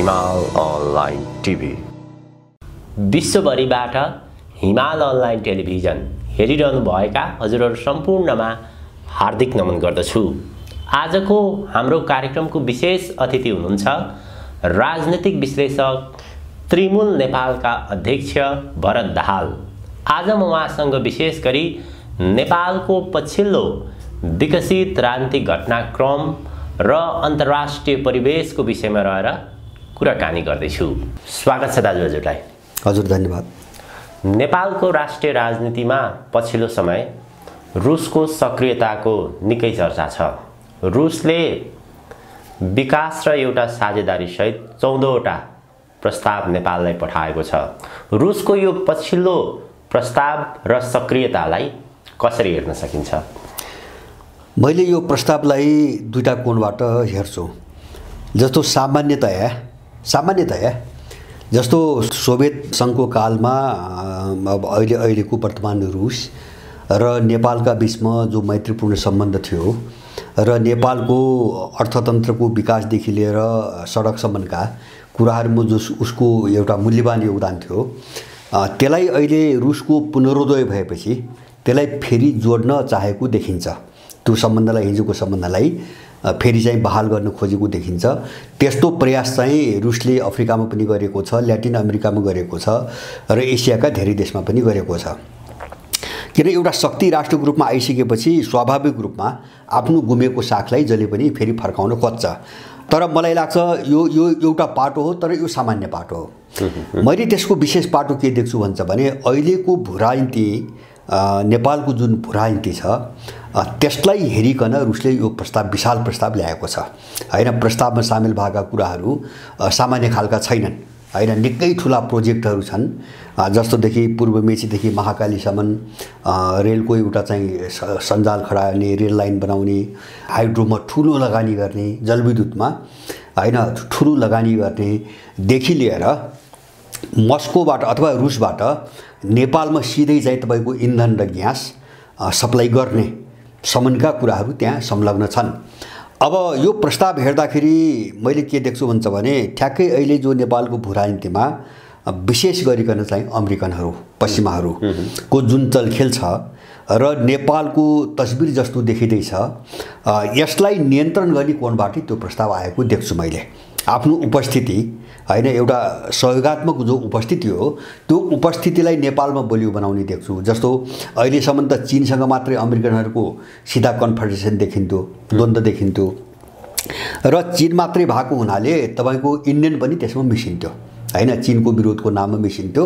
हिमाल online TV. विश्वभरिबाट हिमाल online television हेरिरहनुभएका हजुरहरू सम्पूर्णमा हार्दिक नमन गर्दछु। आजको हाम्रो कार्यक्रमको विशेष अतिथि हुनुहुन्छ राजनीतिक विश्लेषक त्रिमूल नेपालका अध्यक्ष भरत दाहाल। आज म उहाँसँग विशेष गरी नेपालको पछिल्लो विकसित राजनीतिक घटनाक्रम र अन्तर्राष्ट्रिय परिवेशको विषयमा रहेर कुराकानी गर्दैछु। स्वागत छ दाजु हजुरलाई। हजुर धन्यवाद। नेपालको राष्ट्रिय राजनीतिमा पछिल्लो समय रुसको सक्रियताको निकै चर्चा छ। रुसले विकास र एउटा साझेदारी सहित 14वटा प्रस्ताव नेपाललाई पठाएको छ। रुसको यो पछिल्लो प्रस्ताव र सक्रियतालाई कसरी हेर्न सकिन्छ? मैले यो प्रस्तावलाई दुईटा कोणबाट हेर्छु। जस्तो सामान्यतया जस्तो सोभियत सङ्घको कालमा अब अहिलेको वर्तमान रुस र नेपालका बिचमा जो मैत्रीपूर्ण सम्बन्ध थियो र नेपालको अर्थतन्त्रको विकासदेखि लिएर सडकसम्मका कुराहरूमा जो उसको एउटा मूल्यवान योगदान थियो, त्यसलाई अहिले रुसको पुनरोदय भएपछि त्यसलाई फेरि जोड्न चाहेको देखिन्छ। त्यो सम्बन्धलाई, हिजोको सम्बन्धलाई फेरि चाहिँ बहाल गर्न खोजेको देखिन्छ। त्यस्तो प्रयास चाहिँ रुसले अफ्रिकामा पनि गरेको छ, ल्याटिन अमेरिकामा गरेको छ र एसियाका धेरै देशमा पनि गरेको छ। किन एउटा शक्ति राष्ट्रको रूपमा आइसकेपछि स्वाभाविक रूपमा आफ्नो गुमेको साखलाई जहिले पनि फेरि फर्काउन खोज्छ। तर मलाई लाग्छ यो एउटा पाटो हो, तर यो सामान्य पाटो हो। मैले त्यसको विशेष पाटो के देख्छु भन्छ भने अहिलेको भूराजनीति, नेपालको जुन भूराजनीति छ त्यसलाई हेरिकन रुसले यो प्रस्ताव, विशाल प्रस्ताव ल्याएको छ हैन। प्रस्तावमा सामेल भएका कुराहरू सामान्य खालका छैनन् हैन। निकै ठुला प्रोजेक्टहरू छन्, जस्तोदेखि पूर्व मेचीदेखि महाकालीसम्म रेलको एउटा चाहिँ सञ्जाल खडा गर्ने, रेल लाइन बनाउने, हाइड्रोमा ठुलो लगानी गर्ने, जलविद्युतमा हैन ठुलो लगानी गर्नेदेखि लिएर मस्कोबाट अथवा रुसबाट नेपालमा सिधै चाहिँ तपाईँको इन्धन र ग्यास सप्लाई गर्ने सम्मका कुराहरू त्यहाँ संलग्न छन्। अब यो प्रस्ताव हेर्दाखेरि मैले के देख्छु भन्छ भने ठ्याक्कै अहिले जो नेपालको भूराजनीतिमा विशेष गरिकन चाहिँ अमेरिकनहरू, पश्चिमाहरूको जुन चलखेल छ र नेपालको तस्बिर जस्तो देखिँदैछ, यसलाई नियन्त्रण गर्ने कोणबाट त्यो प्रस्ताव आएको देख्छु मैले। आफ्नो उपस्थिति हैन, एउटा सहयोगात्मक जो उपस्थिति हो त्यो उपस्थितिलाई नेपालमा बलियो बनाउने देख्छु। जस्तो अहिलेसम्म त चीनसँग मात्रै अमेरिकनहरूको सिधा कन्फ्रन्टेसन देखिन्थ्यो, द्वन्द्व देखिन्थ्यो र चीन मात्रै भएको हुनाले तपाईँको इन्डियन पनि त्यसमा मिसिन्थ्यो हैन, चीनको विरोधको नाममा मिसिन्थ्यो।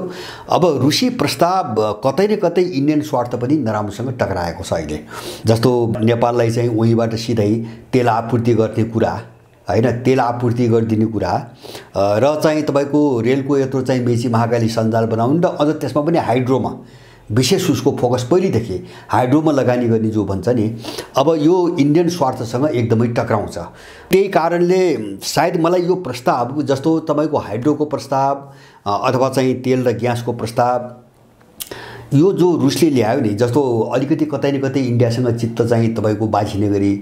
अब रुसी प्रस्ताव कतै न कतै इन्डियन स्वार्थ पनि नराम्रोसँग टक्राएको छ अहिले। जस्तो नेपाललाई चाहिँ उहीँबाट सिधै तेल आपूर्ति गर्ने कुरा हैन, तेल आपूर्ति गरिदिने कुरा र चाहिँ तपाईँको रेलको यत्रो चाहिँ मेची महाकाली सञ्जाल बनाउनु र अझ त्यसमा पनि हाइड्रोमा विशेष उसको फोकस पहिलेदेखि हाइड्रोमा लगानी गर्ने जो भन्छ नि, अब यो इन्डियन स्वार्थसँग एकदमै टक्राउँछ। त्यही कारणले सायद मलाई यो प्रस्ताव, जस्तो तपाईँको हाइड्रोको प्रस्ताव अथवा चाहिँ तेल र ग्यासको प्रस्ताव, यो जो रुसले ल्यायो नि, जस्तो अलिकति कतै न कतै इन्डियासँग चित्त चाहिँ तपाईँको बाझिने गरी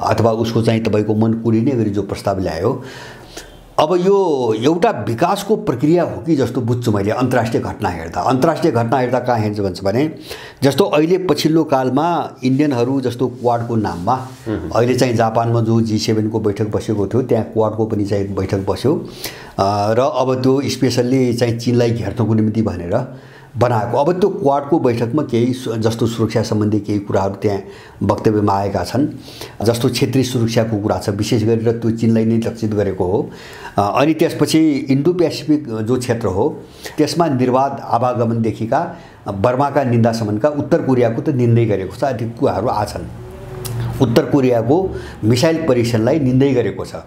अथवा उसको चाहिँ तपाईँको मन कुरिने गरी जो प्रस्ताव ल्यायो, अब यो एउटा विकासको प्रक्रिया हो कि जस्तो बुझ्छु मैले अन्तर्राष्ट्रिय घटना हेर्दा। अन्तर्राष्ट्रिय घटना हेर्दा कहाँ हेर्छु भन्छ भने जस्तो अहिले पछिल्लो कालमा इन्डियनहरू जस्तो क्वाडको नाममा अहिले चाहिँ जापानमा जो G7 को बैठक बसेको थियो, त्यहाँ क्वाडको पनि चाहिँ बैठक बस्यो र अब त्यो स्पेसल्ली चाहिँ चीनलाई घेर्नको निम्ति भनेर बनाएको। अब त्यो क्वाडको बैठकमा केही जस्तो सुरक्षा सम्बन्धी केही कुराहरू त्यहाँ वक्तव्यमा आएका छन्। जस्तो क्षेत्रीय सुरक्षाको कुरा छ, विशेष गरेर त्यो चीनलाई नै लक्षित गरेको हो। अनि त्यसपछि इन्डो पेसिफिक जो क्षेत्र हो त्यसमा निर्वाध आवागमनदेखिका बर्माका निन्दासम्मका उत्तर कोरियाको त निन्दै गरेको छ। ती कुराहरू आछन्। उत्तर कोरियाको मिसाइल परीक्षणलाई निन्दै गरेको छ।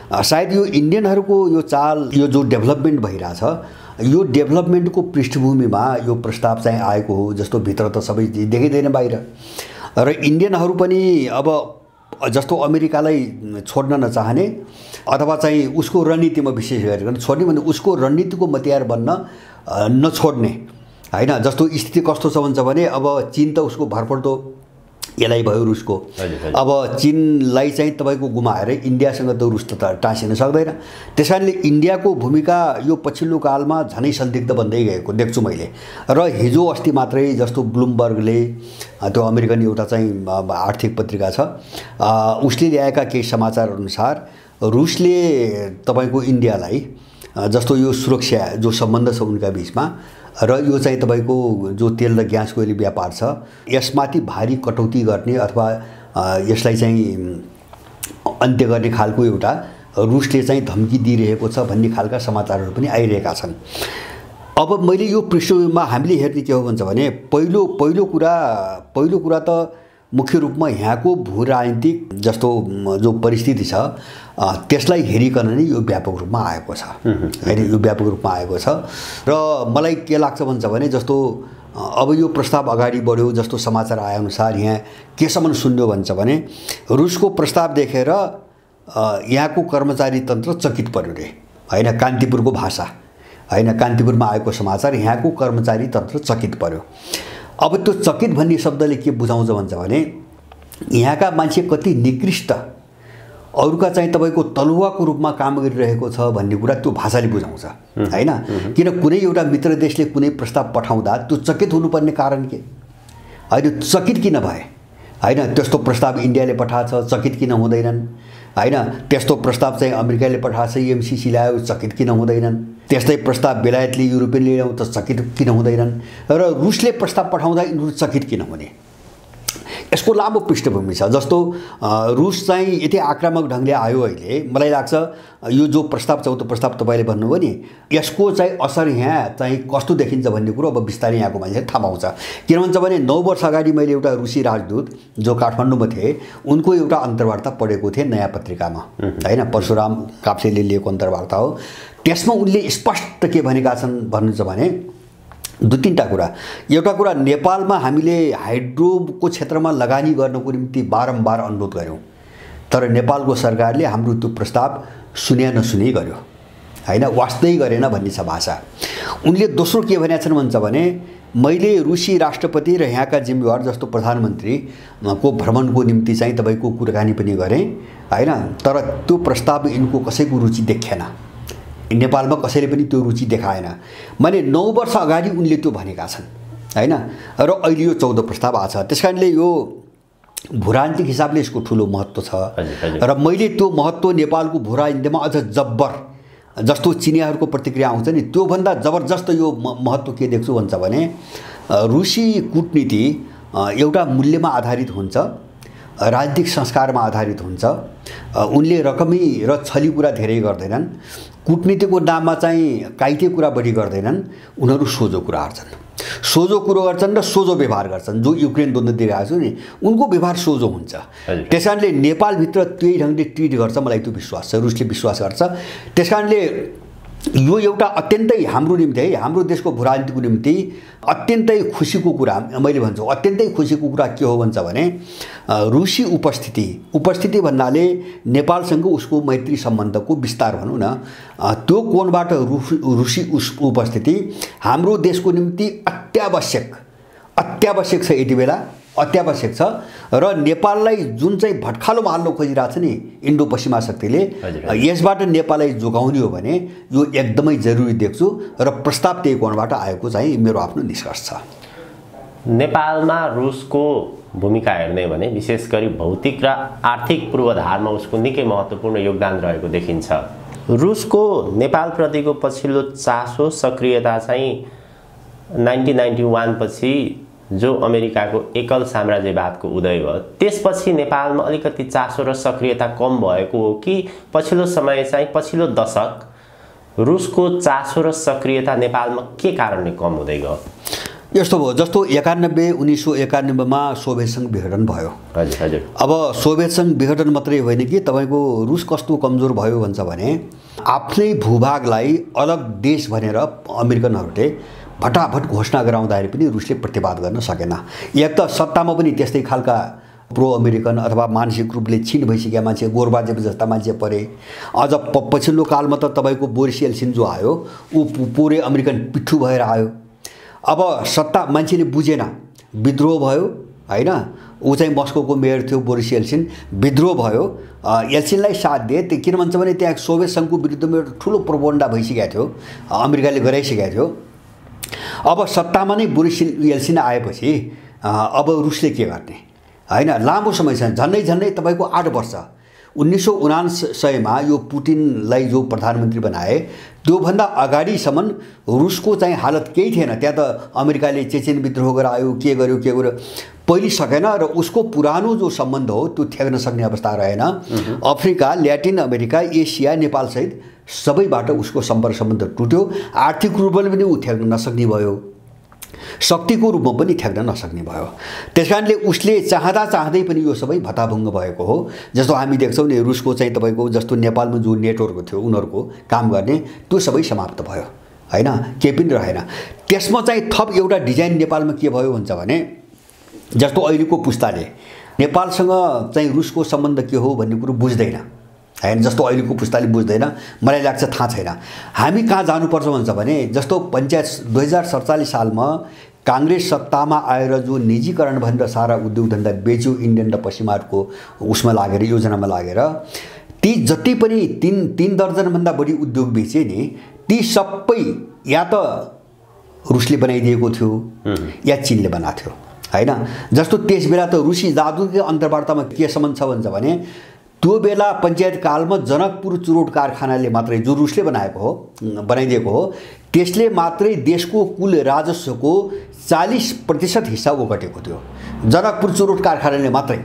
सायद यो इन्डियनहरूको यो चाल, यो जो डेभलपमेन्ट भइरहेछ, यो डेभलपमेन्टको पृष्ठभूमिमा यो प्रस्ताव चाहिँ आएको हो। जस्तो भित्र त सबै देखिँदैन बाहिर, र इन्डियनहरू पनि अब जस्तो अमेरिकालाई छोड्न नचाहने अथवा चाहिँ उसको रणनीतिमा विशेष गरेर छोड्ने भने उसको रणनीतिको मतियार बन्न नछोड्ने हैन। जस्तो स्थिति कस्तो छ भन्छ भने अब चीन त उसको भरपर्दो यसलाई भयो रुसको। अब चीनलाई चाहिँ तपाईँको गुमाएर इन्डियासँग त रुस त टाँसिन सक्दैन। त्यस कारणले इन्डियाको भूमिका यो पछिल्लो कालमा झनै संदिग्ध बन्दै गएको देख्छु मैले। र हिजो अस्ति मात्रै जस्तो ब्लुमबर्गले त्यो अमेरिकन एउटा चाहिँ आर्थिक पत्रिका छ, उसले ल्याएका केही समाचार अनुसार रुसले तपाईँको इन्डियालाई जस्तो यो सुरक्षा जो सम्बन्ध छ उनका बिचमा र यो चाहिँ तपाईँको जो तेल र ग्यास कोइला व्यापार छ यसमाथि भारी कटौती गर्ने अथवा यसलाई चाहिँ अन्त्य गर्ने खालको एउटा रुसले चाहिँ धम्की दिइरहेको छ भन्ने खालका समाचारहरू पनि आइरहेका छन्। अब मैले यो पृष्ठभूमिमा हामीले हेर्ने के हो भन्छ भने पहिलो कुरा त मुख्य रूपमा यहाँको भू राजनीतिक जस्तो जो परिस्थिति छ त्यसलाई हेरिकन नै यो व्यापक रूपमा आएको छ हैन, यो व्यापक रूपमा आएको छ। र मलाई के लाग्छ भन्छ भने जस्तो अब यो प्रस्ताव अगाडि बढ्यो जस्तो समाचार आए अनुसार यहाँ केसम्म सुन्यो भन्छ भने रुसको प्रस्ताव देखेर यहाँको कर्मचारी तन्त्र चकित पर्यो रे हैन, कान्तिपुरको भाषा हैन, कान्तिपुरमा आएको समाचार यहाँको कर्मचारी तन्त्र चकित पर्यो। अब त्यो चकित भन्ने शब्दले के बुझाउँछ भन्छ भने यहाँका मान्छे कति निकृष्ट अरूका चाहिँ तपाईँको तलुवाको रूपमा काम गरिरहेको छ भन्ने कुरा त्यो भाषाले बुझाउँछ हैन। किन कुनै एउटा मित्र देशले कुनै प्रस्ताव पठाउँदा त्यो चकित हुनुपर्ने कारण के होइन, चकित किन भए हैन, त्यस्तो प्रस्ताव इन्डियाले पठाएको छ चकित किन हुँदैनन् हैन, त्यस्तो प्रस्ताव चाहिँ अमेरिकाले पठाएको छ एमसीसी ल्यायो चकित किन हुँदैनन्, त्यस्तै प्रस्ताव बेलायतले युरोपियनले ल्याउँ त चकित किन हुँदैनन् र रुसले प्रस्ताव पठाउँदा यिनीहरू चकित किन हुने। यसको लामो पृष्ठभूमि छ। जस्तो रुस चाहिँ यति आक्रामक ढङ्गले आयो अहिले, मलाई लाग्छ यो जो प्रस्ताव चौथो प्रस्ताव तपाईँले भन्नुभयो नि यसको चाहिँ असर यहाँ चाहिँ कस्तो देखिन्छ भन्ने कुरो अब बिस्तारै यहाँको मान्छेले थाहा पाउँछ। किन भन्छ भने 9 वर्ष अगाडि मैले एउटा रुसी राजदूत जो काठमाडौँमा थिए उनको एउटा अन्तर्वार्ता पढेको थिएँ नयाँ पत्रिकामा हैन, परशुराम काप्सेले लिएको अन्तर्वार्ता हो। त्यसमा उनले स्पष्ट के भनेका छन् भन्नुहुन्छ भने 2-3टा कुरा। एउटा कुरा नेपालमा हामीले हाइड्रोको क्षेत्रमा लगानी गर्नको निम्ति बारम्बार अनुरोध गर्यौं तर नेपालको सरकारले हाम्रो त्यो प्रस्ताव सुन्या नसुनी गर्यो हैन, वास्तै गरेन भन्ने छ भाषा। उनले दोस्रो के भनेका छन् भन्छ भने मैले रुसी राष्ट्रपति र यहाँका जिम्मेवार जस्तो प्रधानमन्त्री को भ्रमणको निम्ति चाहिँ तपाईको कुराकानी पनि गरेँ हैन, तर त्यो प्रस्ताव यिनको कसैको रुचि देखेन, नेपालमा कसैले पनि त्यो रुचि देखाएन। माने 9 वर्ष अगाडि उनले त्यो भनेका छन् हैन, र अहिले यो 14 प्रस्ताव आछ। त्यसकारणले यो भूराजनीतिक हिसाबले यसको ठुलो महत्त्व छ र मैले त्यो महत्त्व नेपालको भूराजनीतिमा अझ जब्बर जस्तो चिनियाहरूको प्रतिक्रिया आउँछ नि त्यो भन्दा जबरजस्त यो महत्त्व के देख्छु भन्छ भने रुसी कूटनीति एउटा मूल्यमा आधारित हुन्छ, राजनीतिक संस्कारमा आधारित हुन्छ। उनले रकमी र छली कुरा धेरै गर्दैनन्, कूटनीतिको नाममा चाहिँ काइते कुरा बढी गर्दैनन्, उनीहरू सोझो कुरा गर्छन्, सोझो कुरो गर्छन् र सोझो व्यवहार गर्छन्। जो युक्रेन द्वन्द्व दिइरहेको छु नि उनको व्यवहार सोझो हुन्छ। त्यसकारणले नेपालभित्र त्यही ढङ्गले ट्रिट गर्छ, मलाई त्यो विश्वास छ, रुसले विश्वास गर्छ। त्यसकारणले यो एउटा अत्यन्तै हाम्रो निम्ति है, हाम्रो देशको भूराजनीतिको निम्ति अत्यन्तै खुसीको कुरा, मैले भन्छु अत्यन्तै खुसीको कुरा के हो भन्छ भने रुसी उपस्थिति भन्नाले नेपालसँग उसको मैत्री सम्बन्धको विस्तार भनौँ न, त्यो कोणबाट रुसी उपस्थिति हाम्रो देशको निम्ति अत्यावश्यक छ, यति बेला अत्यावश्यक छ। र नेपाललाई जुन चाहिँ भटखालोमा हाल्न खोजिरहेको छ नि इन्डो पश्चिमा शक्तिले, यसबाट नेपाललाई जोगाउने हो भने यो एकदमै जरुरी देख्छु र प्रस्ताव त्यही कोणबाट आएको चाहिँ मेरो आफ्नो निष्कर्ष छ। नेपालमा रुसको भूमिका हेर्ने भने विशेष गरी भौतिक र आर्थिक पूर्वाधारमा उसको निकै महत्त्वपूर्ण योगदान रहेको देखिन्छ। रुसको नेपालप्रतिको पछिल्लो चासो सक्रियता चाहिँ 1991 पछि जो अमेरिकाको एकल साम्राज्यवादको उदय भयो त्यसपछि नेपालमा अलिकति चासो र सक्रियता कम भएको हो कि पछिल्लो समय चाहिँ पछिल्लो दशक रुसको चासो र सक्रियता नेपालमा के कारणले कम हुँदै गयो? यस्तो भयो जस्तो 1991 मा सोभियत संघ विघटन भयो। हजुर। अब सोभियत संघ विघटन मात्रै होइन कि तपाईको रुस कस्तो कमजोर भयो भन्छ भने आफ्नै भूभागलाई अलग देश भनेर अमेरिकनहरूले भटाभट घोषणा गराउँदाखेरि पनि रुसले प्रतिवाद गर्न सकेन। एक त सत्तामा पनि त्यस्तै खालका प्रो अमेरिकन अथवा मानसिक रूपले छिन भइसकेका मान्छे, गोरबाजेव जस्ता मान्छे परे। अझ पछिल्लो कालमा त तपाईको बोरिस येल्सिन जो आयो ऊ पुरै अमेरिकन पिट्ठु भएर आयो। अब सत्ता मान्छेले बुझेन, विद्रोह भयो हैन। ऊ चाहिँ मस्कोको मेयर थियो बोरिस येल्सिन, विद्रोह भयो, येल्सिनलाई साथ दिए। किन भन्छ भने त्यहाँ सोभियत सङ्घको विरुद्धमा एउटा ठुलो प्रोपोगन्डा भइसकेको थियो, अमेरिकाले गराइसकेको थियो। अब सत्तामा नै बोरिस येल्सिन आएपछि अब रुसले के गर्ने हैन। लामो समयसम्म झन्डै तपाईँको 8 वर्ष 1979 मा यो पुटिनलाई जो प्रधानमन्त्री बनाए त्योभन्दा अगाडिसम्म रुसको चाहिँ हालत केही थिएन। त्यहाँ त अमेरिकाले चेचेन विद्रोह गरायो, के गर्यो पहिले सकेन र उसको पुरानो जो सम्बन्ध हो त्यो थ्याक्न सक्ने अवस्था रहेन। Africa, Latin America, Asia, Nepal सहित सबैबाट उसको सम्पर्क सम्बन्ध टुट्यो। आर्थिक रूपले पनि ऊ थ्याक्न नसक्ने भयो, शक्तिको रूपमा पनि थ्याक्न नसक्ने भयो। त्यसकारणले उसले चाहँदै पनि यो सबै भताभुङ्ग भएको हो। जस्तो हामी देख्छौँ नि, रुसको चाहिँ तपाईँको जस्तो नेपालमा जो नेटवर्क थियो उनीहरूको काम गर्ने त्यो सबै समाप्त भयो हैन, केही पनि रहेन। त्यसमा चाहिँ थप एउटा डिजाइन नेपालमा के भयो भन्छ भने, जस्तो अहिलेको पुस्ताले नेपालसँग चाहिँ रुसको सम्बन्ध के हो भन्ने कुरो बुझ्दैन हैन। जस्तो अहिलेको पुस्ताले बुझ्दैन, मलाई लाग्छ थाहा छैन। हामी कहाँ जानुपर्छ भन्छ भने, जस्तो पञ्चायत 2047 सालमा काङ्ग्रेस सत्तामा आएर जो निजीकरण भनेर सारा उद्योग धन्दा बेच्यो इन्डियन र पश्चिमाहरूको उसमा लागेर, योजनामा लागेर, ती जति पनि 3 दर्जनभन्दा बढी उद्योग बेचे नि, ती सबै या त रुसले बनाइदिएको थियो या चीनले बनाएको थियो हैन। जस्तो त्यस बेला त रुसी जादुकै अन्तर्वार्तामा के सम्बन्ध छ भन्छ भने, त्यो बेला पञ्चायत कालमा जनकपुर चुरोट कारखानाले मात्रै, जो रुसले बनाइदिएको हो, त्यसले मात्रै देशको कुल राजस्वको 40% हिस्सा ओगटेको थियो। जनकपुर चुरोट कारखानाले मात्रै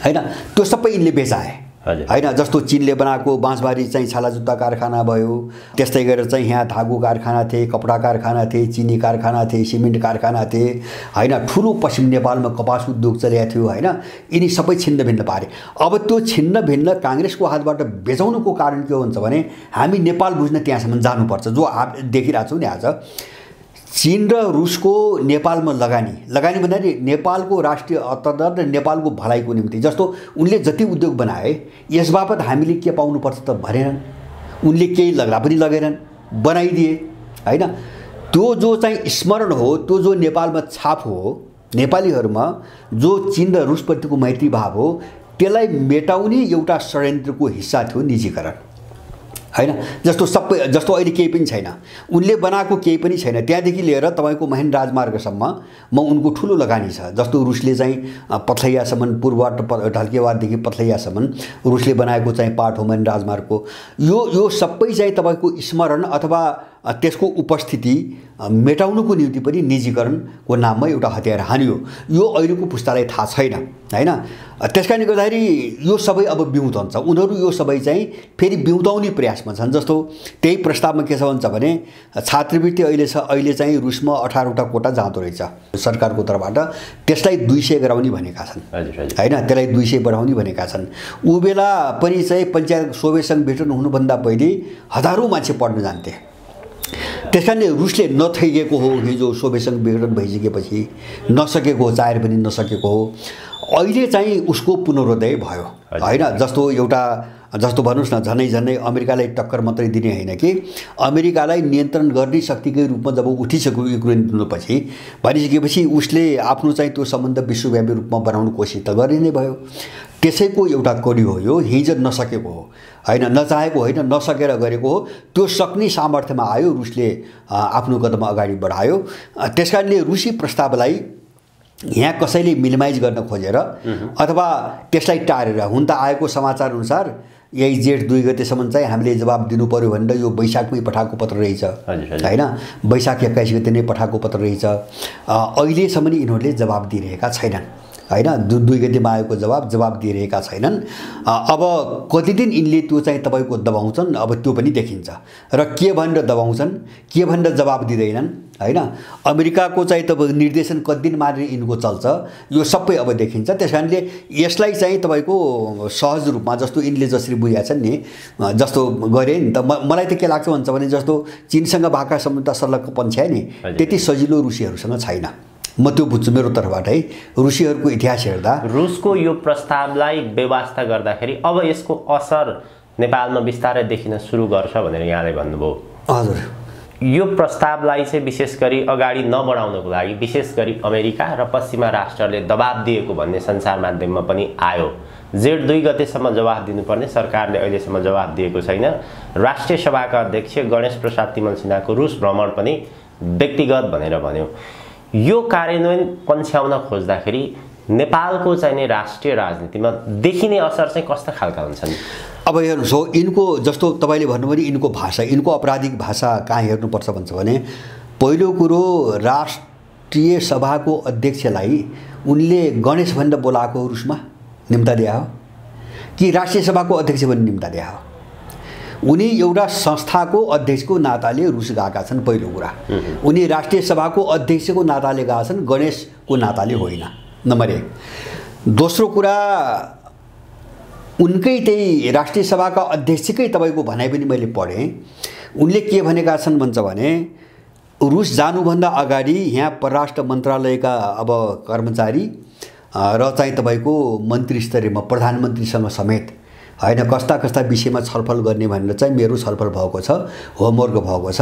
हैन। त्यो सबै यिनले बेचाए हैन। जस्तो चीनले बनाएको बाँसबारी चाहिँ छाला जुत्ता कारखाना भयो, त्यस्तै गरेर चाहिँ यहाँ धागो कारखाना थिए, कपडा कारखाना थिए, चिनी कारखाना थिए, सिमेन्ट कारखाना थिए हैन। ठुलो पश्चिम नेपालमा कपास उद्योग चलेको थियो हैन। यिनी सबै छिन्न भिन्न पारे। अब त्यो छिन्न भिन्न काङ्ग्रेसको हातबाट बेचाउनुको कारण के हो भन्छ भने, हामी नेपाल बुझ्न त्यहाँसम्म जानुपर्छ। जो देखिरहेको छौँ नि आज, चीन र रुसको नेपालमा लगानी भन्दाखेरि नेपालको राष्ट्रिय अर्थतन्त्र र नेपालको भलाइको निम्ति। जस्तो उनले जति उद्योग बनाए यस बापत हामीले के पाउनुपर्छ त भनेनन्, उनले केही लाग्दा पनि लगेनन्, बनाइदिए हैन। त्यो जो चाहिँ स्मरण हो, त्यो जो नेपालमा छाप हो, नेपालीहरूमा जो चीन र रुसप्रतिको मैत्री भाव हो, त्यसलाई मेटाउने एउटा षड्यन्त्रको हिस्सा थियो निजीकरण हैन। जस्तो अहिले केही पनि छैन, उनले बनाएको केही पनि छैन। त्यहाँदेखि लिएर तपाईँको महेन्द्र राजमार्गसम्म उनको ठुलो लगानी छ। जस्तो रुसले चाहिँ पथलैयासम्म, पूर्वबाट ढल्केवारदेखि पथलैयासम्म रुसले बनाएको चाहिँ पाट हो महेन्द्र राजमार्गको। यो सबै चाहिँ तपाईँको स्मरण अथवा त्यसको उपस्थिति मेटाउनुको निम्ति पनि निजीकरणको नाममा एउटा हतियार हानियो। यो अहिलेको पुस्तालाई थाहा छैन हैन। त्यसकारणले गर्दाखेरि यो सबै अब बिउँदन्छ। उनीहरू यो सबै चाहिँ फेरि बिउँदाउने प्रयासमा छन्। जस्तो त्यही प्रस्तावमा के छ भन्छ भने, छात्रवृत्ति अहिले चाहिँ रुसमा 18वटा कोटा जाँदो रहेछ सरकारको तर्फबाट, त्यसलाई 200 गराउने भनेका छन् हैन। त्यसलाई 200 बढाउने भनेका छन्। ऊ बेला पनि चाहिँ पञ्चायत सोभियत सङ्घ विघटन हुनुभन्दा पहिले हजारौँ मान्छे पढ्न जान्थे। त्यसकारणले रुसले नथैगेको हो, हिजो सोभियत सङ्घ विघटन भइसकेपछि नसकेको हो, चाहेर पनि नसकेको हो। अहिले चाहिँ उसको पुनरोदय भयो हैन। जस्तो भन्नुहोस् न, झनै अमेरिकालाई टक्कर मात्रै दिने होइन कि अमेरिकालाई नियन्त्रण गर्ने शक्तिकै रूपमा जब उठिसक्यो युक्रेन जुट्नुपछि भनिसकेपछि उसले आफ्नो चाहिँ त्यो सम्बन्ध विश्वव्यापी रूपमा बनाउनु कोसिस त गरि नै भयो। त्यसैको एउटा कडी हो यो। हिजो नसकेको हो हैन, नचाहेको होइन, नसकेर गरेको हो। त्यो सक्ने सामर्थ्यमा आयो, रुसले आफ्नो कदम अगाडि बढायो। त्यसकारणले रुसी प्रस्तावलाई यहाँ कसैले मिनिमाइज गर्न खोजेर अथवा त्यसलाई टारेर, हुन त आएको समाचार अनुसार यही जेठ 2 गतेसम्म चाहिँ हामीले जवाब दिनु पर्यो भनेर यो वैशाखमै पठाएको पत्र रहेछ हैन। वैशाख 21 गते नै पठाएको पत्र रहेछ। अहिलेसम्म यिनीहरूले जवाब दिइरहेका छैनन् हैन। 2 गतेमा आएको जवाब दिइरहेका छैनन्। अब कति दिन यिनले त्यो चाहिँ तपाईँको दबाउँछन्, अब त्यो पनि देखिन्छ। र के भनेर दबाउँछन्, के भनेर जवाब दिँदैनन् हैन। अमेरिकाको चाहिँ तपाईँ निर्देशन कति दिन मारेर यिनको चल्छ, यो सबै अब देखिन्छ। त्यसकारणले यसलाई चाहिँ तपाईँको सहज रूपमा, जस्तो यिनले जसरी बुझेका छन् नि, जस्तो गरे नि त, मलाई त के लाग्छ भन्छ भने, जस्तो चीनसँग भएका सम्बन्ध सल्लको पन्छ्या नि, त्यति सजिलो रुसीहरूसँग छैन। म त्यो बुझ्छु मेरो तर्फबाट है। रुसीहरूको इतिहास हेर्दा रुसको यो प्रस्तावलाई बेवास्ता गर्दाखेरि अब यसको असर नेपालमा बिस्तारै देखिन सुरु गर्छ भनेर यहाँले भन्नुभयो। हजुर, यो प्रस्तावलाई चाहिँ विशेष गरी अगाडि नबढाउनको लागि विशेष गरी अमेरिका र पश्चिमा राष्ट्रले दबाब दिएको भन्ने सञ्चार माध्यममा पनि आयो। जेठ 2 गतेसम्म जवाफ दिनुपर्ने सरकारले अहिलेसम्म जवाफ दिएको छैन। राष्ट्रिय सभाका अध्यक्ष गणेश प्रसाद तिमल सिन्हाको रुस भ्रमण पनि व्यक्तिगत भनेर भन्यो। यो कार्यान्वयन पन्छ्याउन खोज्दाखेरि नेपालको चाहिँ राष्ट्रिय राजनीतिमा देखिने असर चाहिँ कस्ता खालका हुन्छन्? अब हेर्नुहोस्, हो यिनको जस्तो तपाईँले भन्नुभयो यिनको भाषा, यिनको आपराधिक भाषा कहाँ हेर्नुपर्छ भन्छ भने, पहिलो कुरो राष्ट्रिय सभाको अध्यक्षलाई उनले गणेश भनेर बोलाएको रुसमा निम्ता दिया हो कि राष्ट्रिय सभाको अध्यक्ष पनि निम्ता दिया हो? उनी एउटा संस्थाको अध्यक्षको नाताले रुस गएका छन्। पहिलो कुरा, उनी राष्ट्रिय सभाको अध्यक्षको नाताले गएका छन्, गणेशको नाताले होइन, नम्बर 1। दोस्रो कुरा, उनकै त्यही राष्ट्रिय सभाका अध्यक्षकै तपाईँको भनाइ पनि मैले पढेँ। उनले के भनेका छन् भन्छ भने, रुस जानुभन्दा अगाडि यहाँ परराष्ट्र मन्त्रालयका अब कर्मचारी र चाहिँ तपाईँको मन्त्री स्तरीयमा प्रधानमन्त्रीसँग समेत होइन कस्ता कस्ता विषयमा छलफल गर्ने भनेर चाहिँ मेरो छलफल भएको छ, होमवर्क भएको छ,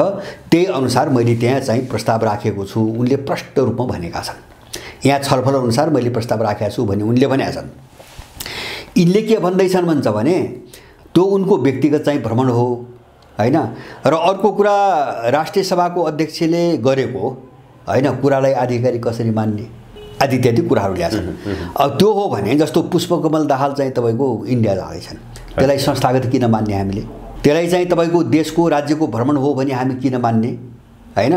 त्यही अनुसार मैले त्यहाँ चाहिँ प्रस्ताव राखेको छु उनले प्रष्ट रूपमा भनेका छन्। यहाँ छलफल अनुसार मैले प्रस्ताव राखेको छु भने उनले भनेका छन्। यिनले के भन्दैछन् भन्छ भने त्यो उनको व्यक्तिगत चाहिँ भ्रमण हो होइन। र अर्को कुरा, राष्ट्रिय सभाको अध्यक्षले गरेको होइन कुरालाई आधिकारिक कसरी मान्ने आदि इत्यादि कुराहरू ल्याछन्। अब त्यो हो भने जस्तो पुष्पकमल दाहाल चाहिँ तपाईँको इन्डिया जाँदैछन्, त्यसलाई संस्थागत किन मान्ने हामीले? त्यसलाई चाहिँ तपाईँको देशको राज्यको भ्रमण हो भने हामी किन मान्ने होइन?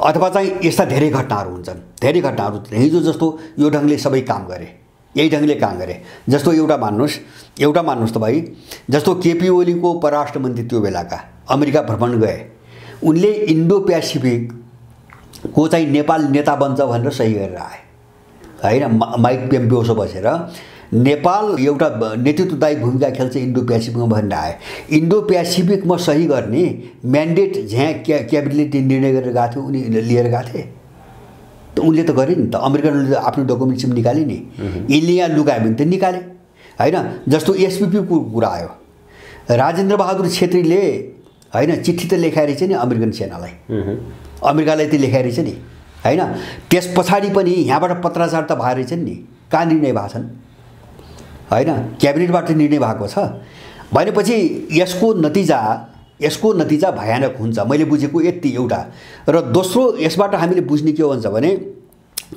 अथवा चाहिँ यस्ता धेरै घटनाहरू हुन्छन्, धेरै घटनाहरू। हिजो जस्तो यो ढङ्गले सबै काम गरे, यही ढङ्गले काम गरे। जस्तो एउटा मान्नुहोस् तपाईँ, जस्तो केपी ओलीको परराष्ट्र मन्त्री त्यो बेलाका अमेरिका भ्रमण गए, उनले इन्डो पेसिफिकको चाहिँ नेपाल नेता बन्छ भनेर सही गरेर आए होइन। माइक पेम्पियोसँग बसेर नेपाल एउटा नेतृत्वदायी भूमिका खेल्छ इन्डो पेसिफिकमा भनेर आए। इन्डो पेसिफिकमा सही गर्ने म्यान्डेट जहाँ क्याबिनेटले निर्णय गरेर गएको थियो उनी लिएर गएको थिए, त उनले त गरे नि त। अमेरिकनले आफ्नो डकुमेन्ट्स पनि निकाले नि, यिनले यहाँ लुगायो भने त निकाले होइन। जस्तो एसपिपीको कुरा आयो, राजेन्द्र बहादुर छेत्रीले होइन चिठी त लेखाए रहेछ नि अमेरिकन सेनालाई, अमेरिकालाई त लेखाए रहेछ नि होइन। त्यस पछाडि पनि यहाँबाट पत्राचार त भए रहेछन् नि, कहाँ निर्णय भएको छन् होइन, क्याबिनेटबाट निर्णय भएको छ भनेपछि यसको नतिजा भयानक हुन्छ। मैले बुझेको यति एउटा। र दोस्रो, यसबाट हामीले बुझ्ने के हो भन्छ भने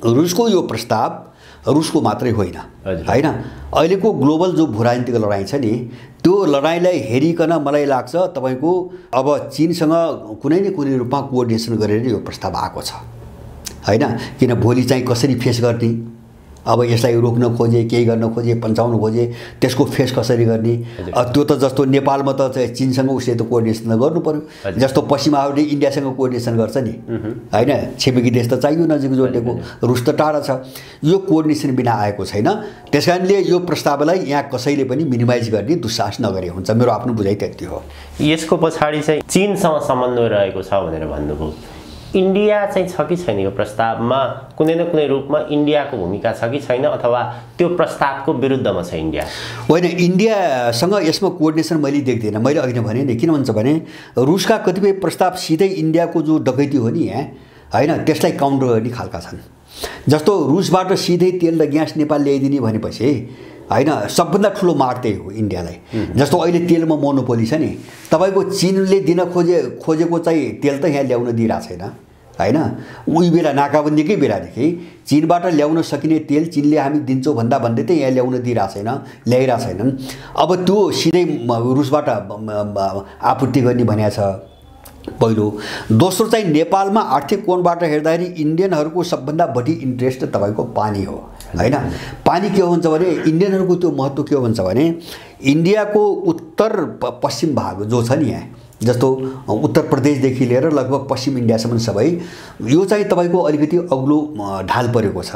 रुसको यो प्रस्ताव रुसको मात्रै होइन होइन। अहिलेको ग्लोबल जो भूराजनीतिक लडाइँ छ नि, त्यो लडाइँलाई हेरिकन मलाई लाग्छ तपाईँको अब चीनसँग कुनै न कुनै रूपमा कोअर्डिनेसन गरेर यो प्रस्ताव आएको छ होइन। किन भोलि चाहिँ कसरी फेस गर्ने, अब यसलाई रोक्न खोजे, केही गर्न खोजे, पन्चाउन खोजे, त्यसको फेस कसरी गर्ने? त्यो त जस्तो नेपालमा त चीनसँग उसले त कोअर्डिनेसन गर्नु पर्यो, जस्तो पश्चिमाहरूले इन्डियासँग कोअर्डिनेसन गर्छ नि होइन। छिमेकी देश त चाहियो नजिक जोडेको, रुस त टाढा छ। यो कोअर्डिनेसन बिना आएको छैन। त्यसकारणले यो प्रस्तावलाई यहाँ कसैले पनि मिनिमाइज गर्ने दुस्साहस नगरे हुन्छ। मेरो आफ्नो बुझाइ त्यति हो। यसको पछाडि चाहिँ चीनसँग समन्वय रहेको छ भनेर भन्नुभयो। इन्डिया चाहिँ छ कि छैन यो प्रस्तावमा? कुनै न कुनै रूपमा इन्डियाको भूमिका छ कि छैन, अथवा त्यो प्रस्तावको विरुद्धमा छ इन्डिया? होइन, इन्डियासँग यसमा कोअर्डिनेसन मैले देख्दिनँ। मैले अघि नै भने नि, किन भन्छ भने रुसका कतिपय प्रस्ताव सिधै इन्डियाको जो डकैती हो नि यहाँ होइन त्यसलाई काउन्टर गर्ने खालका छन्। जस्तो रुसबाट सिधै तेल र ग्यास नेपाल ल्याइदिने भनेपछि होइन सबभन्दा ठुलो मार त्यही हो इन्डियालाई। जस्तो अहिले तेलमा मोनोपोली छ नि, तपाईँको चीनले दिन खोजेको चाहिँ तेल त यहाँ ल्याउन दिइरहेको छैन होइन। उही बेला नाकाबन्दीकै बेलादेखि चीनबाट ल्याउन सकिने तेल चीनले हामी दिन्छौँ भन्दै त यहाँ ल्याउन ल्याइरहेको छैनन्। अब त्यो सिधै रुसबाट आपूर्ति गर्ने भनेको छ पहिलो। दोस्रो चाहिँ नेपालमा आर्थिक कोणबाट हेर्दाखेरि इन्डियनहरूको सबभन्दा बढी इन्ट्रेस्ट तपाईँको पानी हो होइन। पानी के हुन्छ भने इन्डियनहरूको त्यो महत्त्व के हो भन्छ भने इन्डियाको उत्तर पश्चिम भाग जो छ नि यहाँ, जस्तो उत्तर प्रदेशदेखि लिएर लगभग पश्चिम इन्डियासम्म सबै यो चाहिँ तपाईँको अलिकति अग्लो ढाल परेको छ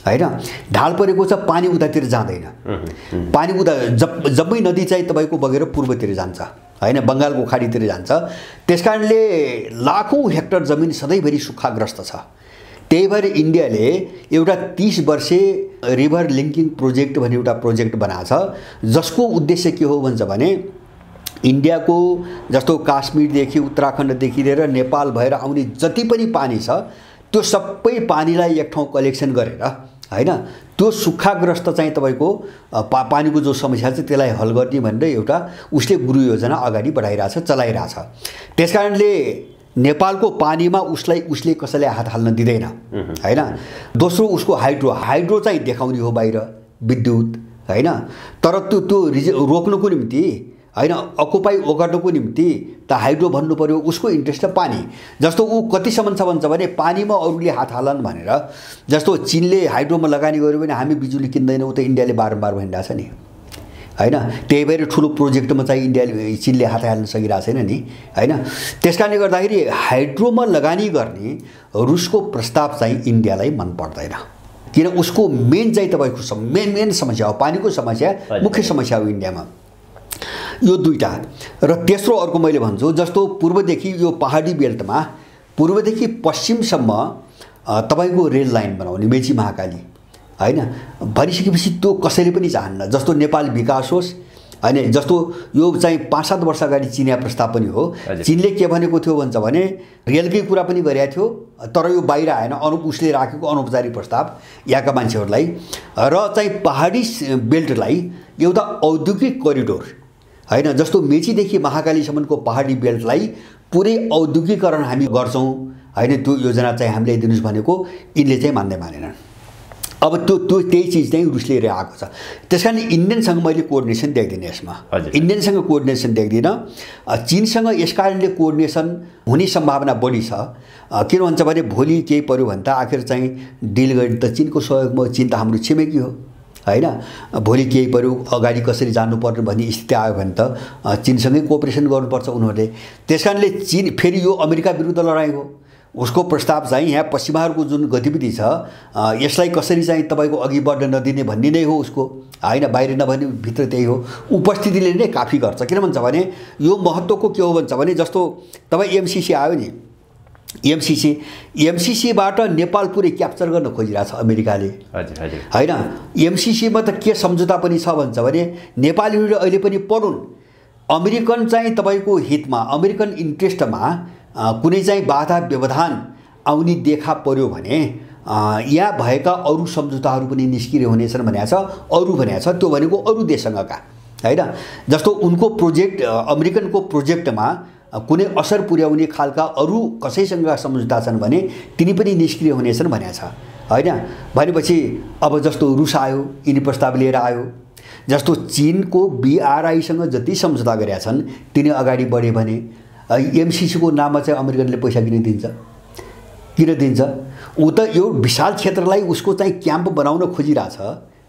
होइन। ढाल परेको छ, पानी उतातिर जाँदैन। पानी जम्मै नदी चाहिँ तपाईँको बगेर पूर्वतिर जान्छ होइन, बङ्गालको खाडीतिर जान्छ। त्यसकारणले लाखौँ हेक्टर जमिन सधैँभरि सुक्खाग्रस्त छ। त्यही भएर इन्डियाले एउटा 30 वर्षे रिभर लिङ्किङ प्रोजेक्ट भन्ने एउटा प्रोजेक्ट बनाएको छ, जसको उद्देश्य के हो भन्छ भने इन्डियाको जस्तो काश्मीरदेखि उत्तराखण्डदेखि लिएर नेपाल भएर आउने जति पनि पानी छ त्यो सबै पानीलाई एक ठाउँ कलेक्सन गरेर हैन त्यो सुक्खाग्रस्त चाहिँ तपाईको पानीको जो समस्या छ त्यसलाई हल गर्ने भनेर एउटा उसले गुरु योजना अगाडि बढाइरहेछ चलाइरहेछ। त्यसकारणले नेपालको पानीमा उसले कसैले हात हाल्न दिँदैन हैन। दोस्रो उसको हाइड्रो चाहिँ देखाउने हो बाहिर विद्युत हैन। तर त्यो रोक्नुको निम्ति हैन अकुपाई गर्नुको निम्ति त हाइड्रो भन्नु पर्यो, उसको इन्ट्रेस्ट त पानी। जस्तो ऊ कतिसम्म छ भन्छ भने पानीमा अरूले हात हालन भनेर, जस्तो चीनले हाइड्रोमा लगानी गर्यो भने हामी बिजुली किन्दैनौँ त इन्डियाले बारम्बार भनिरहेको छ नि हैन। त्यही भएर ठुलो प्रोजेक्टमा चाहिँ इन्डियाले चीनले हात हाल्न सकिरहेको छैन नि हैन। त्यसकारणले गर्दाखेरि हाइड्रोमा लगानी गर्ने रुसको प्रस्ताव चाहिँ इन्डियालाई मन पर्दैन, किन उसको मेन चाहिँ तपाईको मेन समस्या हो, पानीको समस्या मुख्य समस्या हो इन्डियामा। यो दुईटा र तेस्रो अर्को मैले भन्छु जस्तो पूर्वदेखि यो पहाडी बेल्टमा पूर्वदेखि पश्चिमसम्म तपाईको रेल लाइन बनाउने मेची महाकाली हैन भनिसकेपछि त्यो कसैले पनि चाहन्न। जस्तो नेपाल विकास होस् हैन, जस्तो यो चाहिँ 5-7 वर्ष अगाडि चिनिया प्रस्ताव पनि हो। चीनले के भनेको थियो भन्छ भने रेलकै कुरा पनि गरेको थियो, तर यो बाहिर आएन, उसले राखेको अनौपचारिक प्रस्ताव यहाँका मान्छेहरूलाई। र चाहिँ पहाडी बेल्टलाई एउटा औद्योगिक करिडोर हैन, जस्तो मेचीदेखि महाकालीसम्मको पहाडी बेल्टलाई पुरै औद्योगिकरण हामी गर्छौँ हैन, त्यो योजना चाहिँ हामीले दिनुस् भनेको यिनले चाहिँ मानेनन्। अब त्यो त्यही चिज चाहिँ रुसले लिएर आएको छ। त्यसकारण इन्डियनसँग मैले कोअर्डिनेसन देख्दिनँ यसमा, इन्डियनसँग कोअर्डिनेसन देख्दिनँ। चीनसँग यस कारणले कोअर्डिनेसन हुने सम्भावना बढी छ। किन भन्छ भने भोलि केही पर्यो भने त आखिर चाहिँ डिल गर्ने त चीनको सहयोगमा, चीन त हाम्रो छिमेकी हो हैन। भोलि केही पर्यो अगाडि कसरी जानुपर्ने भन्ने स्थिति आयो भने त चीनसँगै कोअपरेसन गर्नुपर्छ उनीहरूले। त्यसकारणले चीन फेरि यो अमेरिका विरुद्ध लडाइँ हो, उसको प्रस्ताव चाहिँ यहाँ पश्चिमाहरूको जुन गतिविधि छ यसलाई कसरी चाहिँ तपाईको अघि बढ्न नदिने भन्ने नै हो उसको हैन, बाहिर नभने भित्र त्यही हो। उपस्थितिले नै काफी गर्छ। किन भन्छ भने यो महत्त्वको के हो भन्छ भने जस्तो तपाईँ एमसीसी आयो नि, एमसीसीबाट नेपाल पुरै क्याप्चर गर्न खोजिरहेछ अमेरिकाले हैन। एमसीसीमा त के सम्झौता पनि छ भन्छ भने नेपालीहरूले अहिले पनि पढुन्, अमेरिकन चाहिँ तपाईको हितमा अमेरिकन इन्ट्रेस्टमा कुनै चाहिँ बाधा व्यवधान आउने देखा पर्यो भने यहाँ भएका अरू सम्झौताहरू पनि निस्किने हुनेछन् भनेको छ। अरू भनेको छ त्यो भनेको अरू देशसँगका हैन। जस्तो उनको प्रोजेक्ट अमेरिकनको प्रोजेक्टमा कुनै असर पुर्याउने खालका अरू कसैसँग सम्झौता छन् भने तिनी पनि निष्क्रिय हुनेछन् भनेको छ हैन। भनेपछि अब जस्तो रुस आयो, यिनी प्रस्ताव लिएर आयो, जस्तो चीनको बीआरआईसँग जति सम्झौता गरेका छन् तिनी अगाडि बढे भने एमसीसीको नाममा चाहिँ अमेरिकनले पैसा किन दिन्छ? ऊ त यो विशाल क्षेत्रलाई उसको चाहिँ क्याम्प बनाउन खोजिरहेछ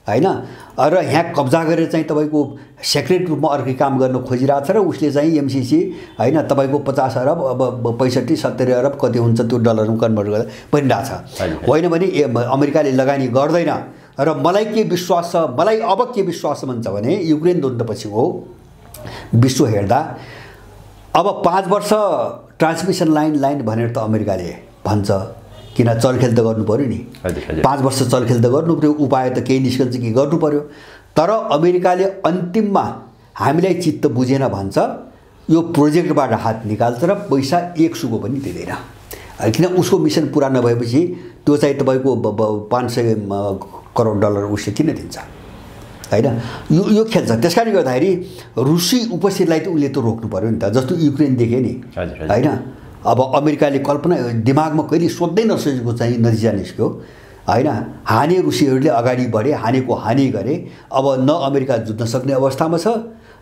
हैन, र यहाँ कब्जा गरेर चाहिँ तपाईको सेक्रेट रूपमा अर्कै काम गर्न खोजिरहेछ। र उसले चाहिँ एमसीसी हैन तपाईको 50 अरब अब 65-70 अरब कति हुन्छ त्यो डलरमा कन्भर्ट गर्दा भनिरहेछ। होइन भने अमेरिकाले लगानी गर्दैन। र मलाई के विश्वास छ, मलाई अब के विश्वास भन्छ भने युक्रेन द्वन्द्वपछिको विश्व हेर्दा अब 5 वर्ष ट्रान्समिसन लाइन भनेर त अमेरिकाले भन्छ, किन चलखेल त गर्नु पर्यो नि। 5 वर्ष चलखेल त गर्नु पर्यो, उपाय त केही निस्कन्छ कि गर्नु पर्यो। तर अमेरिकाले अन्तिममा हामीलाई चित्त बुझेन भन्छ, यो प्रोजेक्टबाट हात निकाल्छ र पैसा 1 सुको पनि दिँदैन। किन उसको मिसन पुरा नभएपछि त्यो चाहिँ तपाईको 500 करोड डलर उसले किन दिन्छ हैन। यो खेल्छ। त्यसकारणले गर्दाखेरि रुसी उपस्थितिलाई त उसले त रोक्नु पर्यो नि त। जस्तो युक्रेन देखे नि हैन, अब अमेरिकाले कल्पना दिमागमा कहिले सोध्दै नसकेको चाहिँ नतिजा निस्क्यो हैन। हाने रुसीहरूले अगाडि बढे, हानेको हानि गरे। अब न अमेरिका जुत्न सक्ने अवस्थामा छ,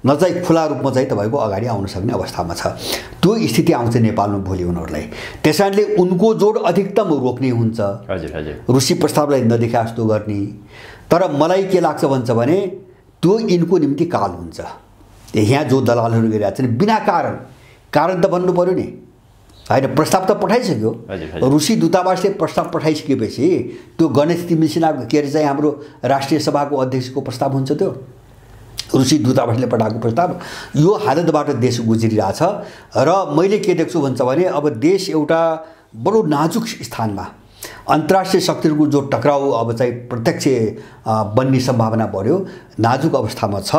न चाहिँ खुला रूपमा चाहिँ तपाईको अगाडि आउन सक्ने अवस्थामा छ। त्यो स्थिति आउँछ नेपालमा भोलि उनीहरूलाई। त्यसकारणले उनको जोड अधिकतम रोक्ने हुन्छ, रुसी प्रस्तावलाई नदेखा जस्तो गर्ने। तर मलाई के लाग्छ भन्छ भने त्यो यिनको निम्ति काल हुन्छ। यहाँ जो दलालहरू गरिरहेका छन् बिना कारण त भन्नु पर्यो नि हैन। प्रस्ताव त पठाइसक्यो, रुसी दूतावासले प्रस्ताव पठाइसकेपछि त्यो गणेश तिमिसिना के अरे चाहिँ हाम्रो राष्ट्रिय सभाको अध्यक्षको प्रस्ताव हुन्छ। त्यो रुसी दूतावासले पठाएको प्रस्ताव यो हालतबाट देश गुज्रिरहेछ। र मैले के देख्छु भन्छ भने अब देश एउटा बडो नाजुक स्थानमा अन्तर्राष्ट्रिय शक्तिहरूको जो टक्राउ अब चाहिँ प्रत्यक्ष बन्ने सम्भावना बढ्यो, नाजुक अवस्थामा छ।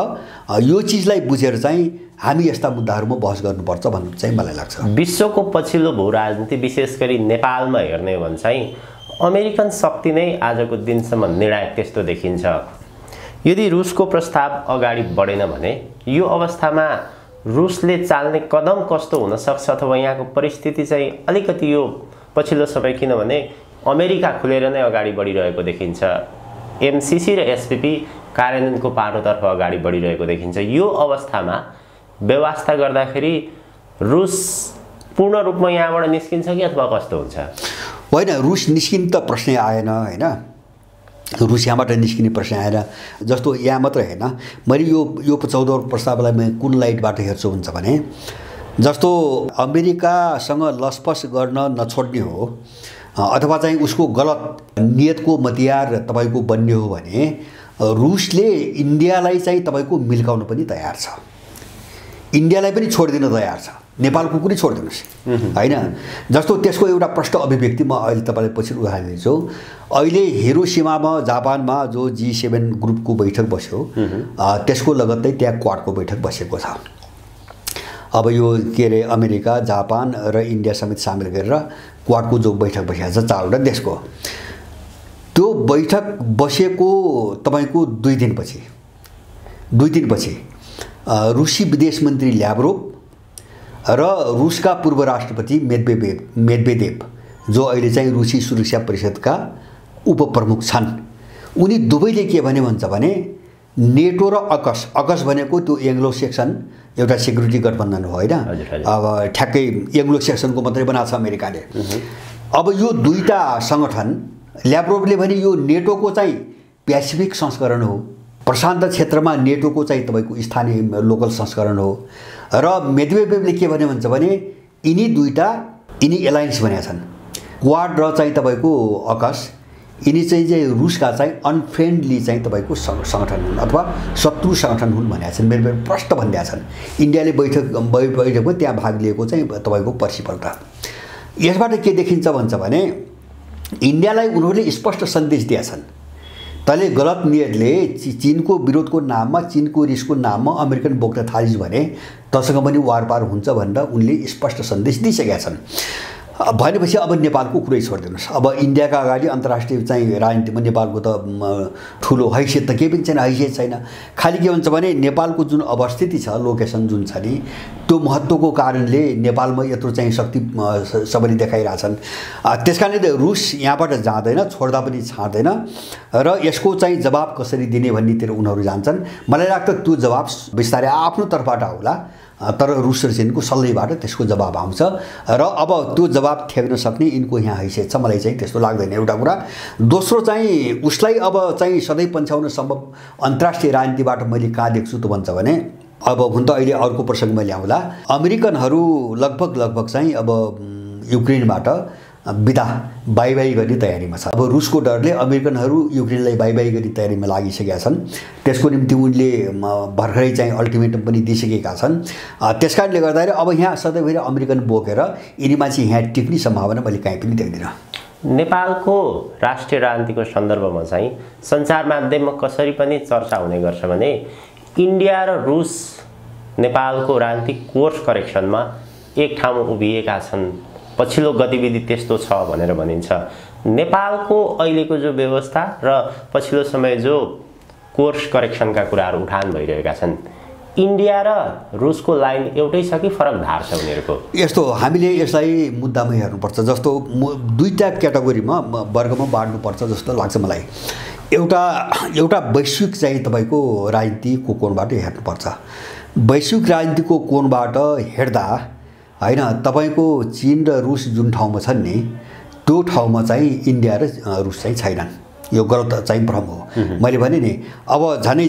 यो चिजलाई बुझेर चाहिँ हामी यस्ता मुद्दाहरूमा बहस गर्नुपर्छ भन्ने चाहिँ मलाई लाग्छ। विश्वको पछिल्लो भू राजनीति विशेष गरी नेपालमा हेर्ने हो भने चाहिँ अमेरिकन शक्ति नै आजको दिनसम्म निर्णायक त्यस्तो देखिन्छ। यदि रुसको प्रस्ताव अगाडि बढेन भने यो अवस्थामा रुसले चाल्ने कदम कस्तो हुन सक्छ, अथवा यहाँको परिस्थिति चाहिँ अलिकति यो पछिल्लो समय किनभने अमेरिका खुलेर नै अगाडि बढिरहेको देखिन्छ, एमसीसी र एसपीपी कार्यान्वयनको पाटोतर्फ अगाडि बढिरहेको देखिन्छ। यो अवस्थामा व्यवस्था गर्दाखेरि रुस पूर्ण रूपमा यहाँबाट निस्किन्छ कि अथवा कस्तो हुन्छ? होइन, रुस निस्किन त प्रश्नै आएन होइन, रुस यहाँबाट निस्किने प्रश्न आएन। जस्तो यहाँ मात्र होइन, मैले यो 14 प्रस्तावलाई म कुन लाइटबाट हेर्छु हुन्छ भने, जस्तो अमेरिकासँग लसपस गर्न नछोड्ने हो अथवा चाहिँ उसको गलत नियतको मतियार तपाईँको बन्ने हो भने रुसले इन्डियालाई चाहिँ तपाईँको मिल्काउन पनि तयार छ, इन्डियालाई पनि छोडिदिन तयार छ, नेपालको कुनै छोडिदिनुहोस् होइन। जस्तो त्यसको एउटा प्रष्ट अभिव्यक्ति म अहिले तपाईँलाई पछि उदाहरण दिन्छु। अहिले हिरोसिमामा जापानमा जो G7 ग्रुपको बैठक बस्यो त्यसको लगत्तै त्यहाँ क्वाडको बैठक बसेको छ। अब यो के अरे अमेरिका, जापान र इन्डिया समेत सामेल गरेर क्वाडको जो बैठक बसेको छ 4वटा देशको, त्यो बैठक बसेको तपाईँको 2 दिनपछि रुसी विदेश मन्त्री ल्याब्रोभ र रुसका पूर्व राष्ट्रपति मेदवेदेव जो अहिले चाहिँ रुसी सुरक्षा परिषदका उपप्रमुख छन्, उनी दुवैले के भने भन्छ भने नेटो र अकस भनेको त्यो एङ्ग्लो सेक्सन एउटा सेक्युरिटी गठबन्धन हो होइन। अब ठ्याक्कै एङ्ग्लो सेक्सनको मात्रै बनाएको छ अमेरिकाले। अब यो दुईटा सङ्गठन, ल्याब्रोभले भने यो नेटोको चाहिँ पेसिफिक संस्करण हो, प्रशान्त क्षेत्रमा नेटोको चाहिँ तपाईँको स्थानीय लोकल संस्करण हो, र मेदवेदेवले के भने भन्छ भने यिनी एलायन्स भनेका छन्, क्वाड र चाहिँ तपाईँको अकस, यिनी चाहिँ रुसका चाहिँ अनफ्रेन्डली चाहिँ तपाईँको सङ्गठन हुन् अथवा शत्रु सङ्गठन हुन् भनेका छन्, मेदवेदेव प्रष्ट भनिदिएका छन्। इन्डियाले बैठकमा त्यहाँ भाग लिएको चाहिँ तपाईँको पर्सिपल्ट। यसबाट के देखिन्छ भन्छ भने इन्डियालाई उनीहरूले स्पष्ट सन्देश दिएका छन्, तैँले गलत नियतले चीनको विरोधको नाममा, चीनको रिसको नाममा अमेरिकन बोक्न थालिस् भने तसँग पनि वारपार हुन्छ भनेर उनले स्पष्ट सन्देश दिइसकेका छन्। भनेपछि अब नेपालको कुरै छोडिदिनुहोस्। अब इन्डियाका अगाडि अन्तर्राष्ट्रिय चाहिँ राजनीतिमा नेपालको त ठुलो हैसियत त केही पनि छैन, हैसियत छैन। खालि के भन्छ भने नेपालको जुन अवस्थिति छ, लोकेसन जुन छ नि, त्यो महत्त्वको कारणले नेपालमा यत्रो चाहिँ शक्ति सबैले देखाइरहेछन्। त्यस कारणले रुस यहाँबाट जाँदैन, छोड्दा पनि छाड्दैन र यसको चाहिँ जवाब कसरी दिने भन्नेतिर उनीहरू जान्छन्। मलाई लाग्छ त्यो जवाब बिस्तारै आफ्नो तर्फबाट होला, तर रुस र चीनको सल्लैबाट त्यसको जवाब आउँछ र अब त्यो जवाब ठेक्न सक्ने यिनको यहाँ हैसियत छ, मलाई चाहिँ त्यस्तो लाग्दैन एउटा कुरा। दोस्रो चाहिँ उसलाई अब चाहिँ सधैँ पन्छाउन सम्भव अन्तर्राष्ट्रिय राजनीतिबाट मैले कहाँ देख्छु त भन्छ भने, अब हुन त अहिले अर्को प्रसङ्गमा ल्याउँला, अमेरिकनहरू लगभग चाहिँ अब युक्रेनबाट बिदा बाई गर्ने तयारीमा छ। अब रुसको डरले अमेरिकनहरू युक्रेनलाई बाई गर्ने तयारीमा लागिसकेका छन्। त्यसको निम्ति उनले भर्खरै चाहिँ अल्टिमेटम पनि दिइसकेका छन्। त्यसकारणले गर्दाखेरि अब यहाँ सधैँभरि अमेरिकन बोकेर यिनीमा चाहिँ यहाँ टिक्ने सम्भावना मैले कहीँ पनि देख्दिनँ। नेपालको राष्ट्रिय राजनीतिको सन्दर्भमा चाहिँ सञ्चार माध्यममा कसरी पनि चर्चा हुने गर्छ भने इन्डिया र रुस नेपालको राजनीतिक कोर्स करेक्सनमा एक ठाउँमा उभिएका छन्, पछिल्लो गतिविधि त्यस्तो छ भनेर भनिन्छ। नेपालको अहिलेको जो व्यवस्था र पछिल्लो समय जो कोर्स करेक्सनका कुराहरू उठान भइरहेका छन्, इन्डिया र रुसको लाइन एउटै छ कि फरक धार छ उनीहरूको? यस्तो हामीले यसलाई मुद्दामा हेर्नुपर्छ। जस्तो दुईटा क्याटेगोरीमा वर्गमा बाँड्नुपर्छ जस्तो लाग्छ मलाई। एउटा वैश्विक चाहिँ तपाईँको राजनीतिको कोणबाट हेर्नुपर्छ। वैश्विक राजनीतिको कोणबाट हेर्दा होइन, तपाईँको चीन र रुस जुन ठाउँमा छन् नि, त्यो ठाउँमा चाहिँ इन्डिया र रुस चाहिँ छैनन्। यो गलत चाहिँ भ्रम हो। मैले भने नि अब झनै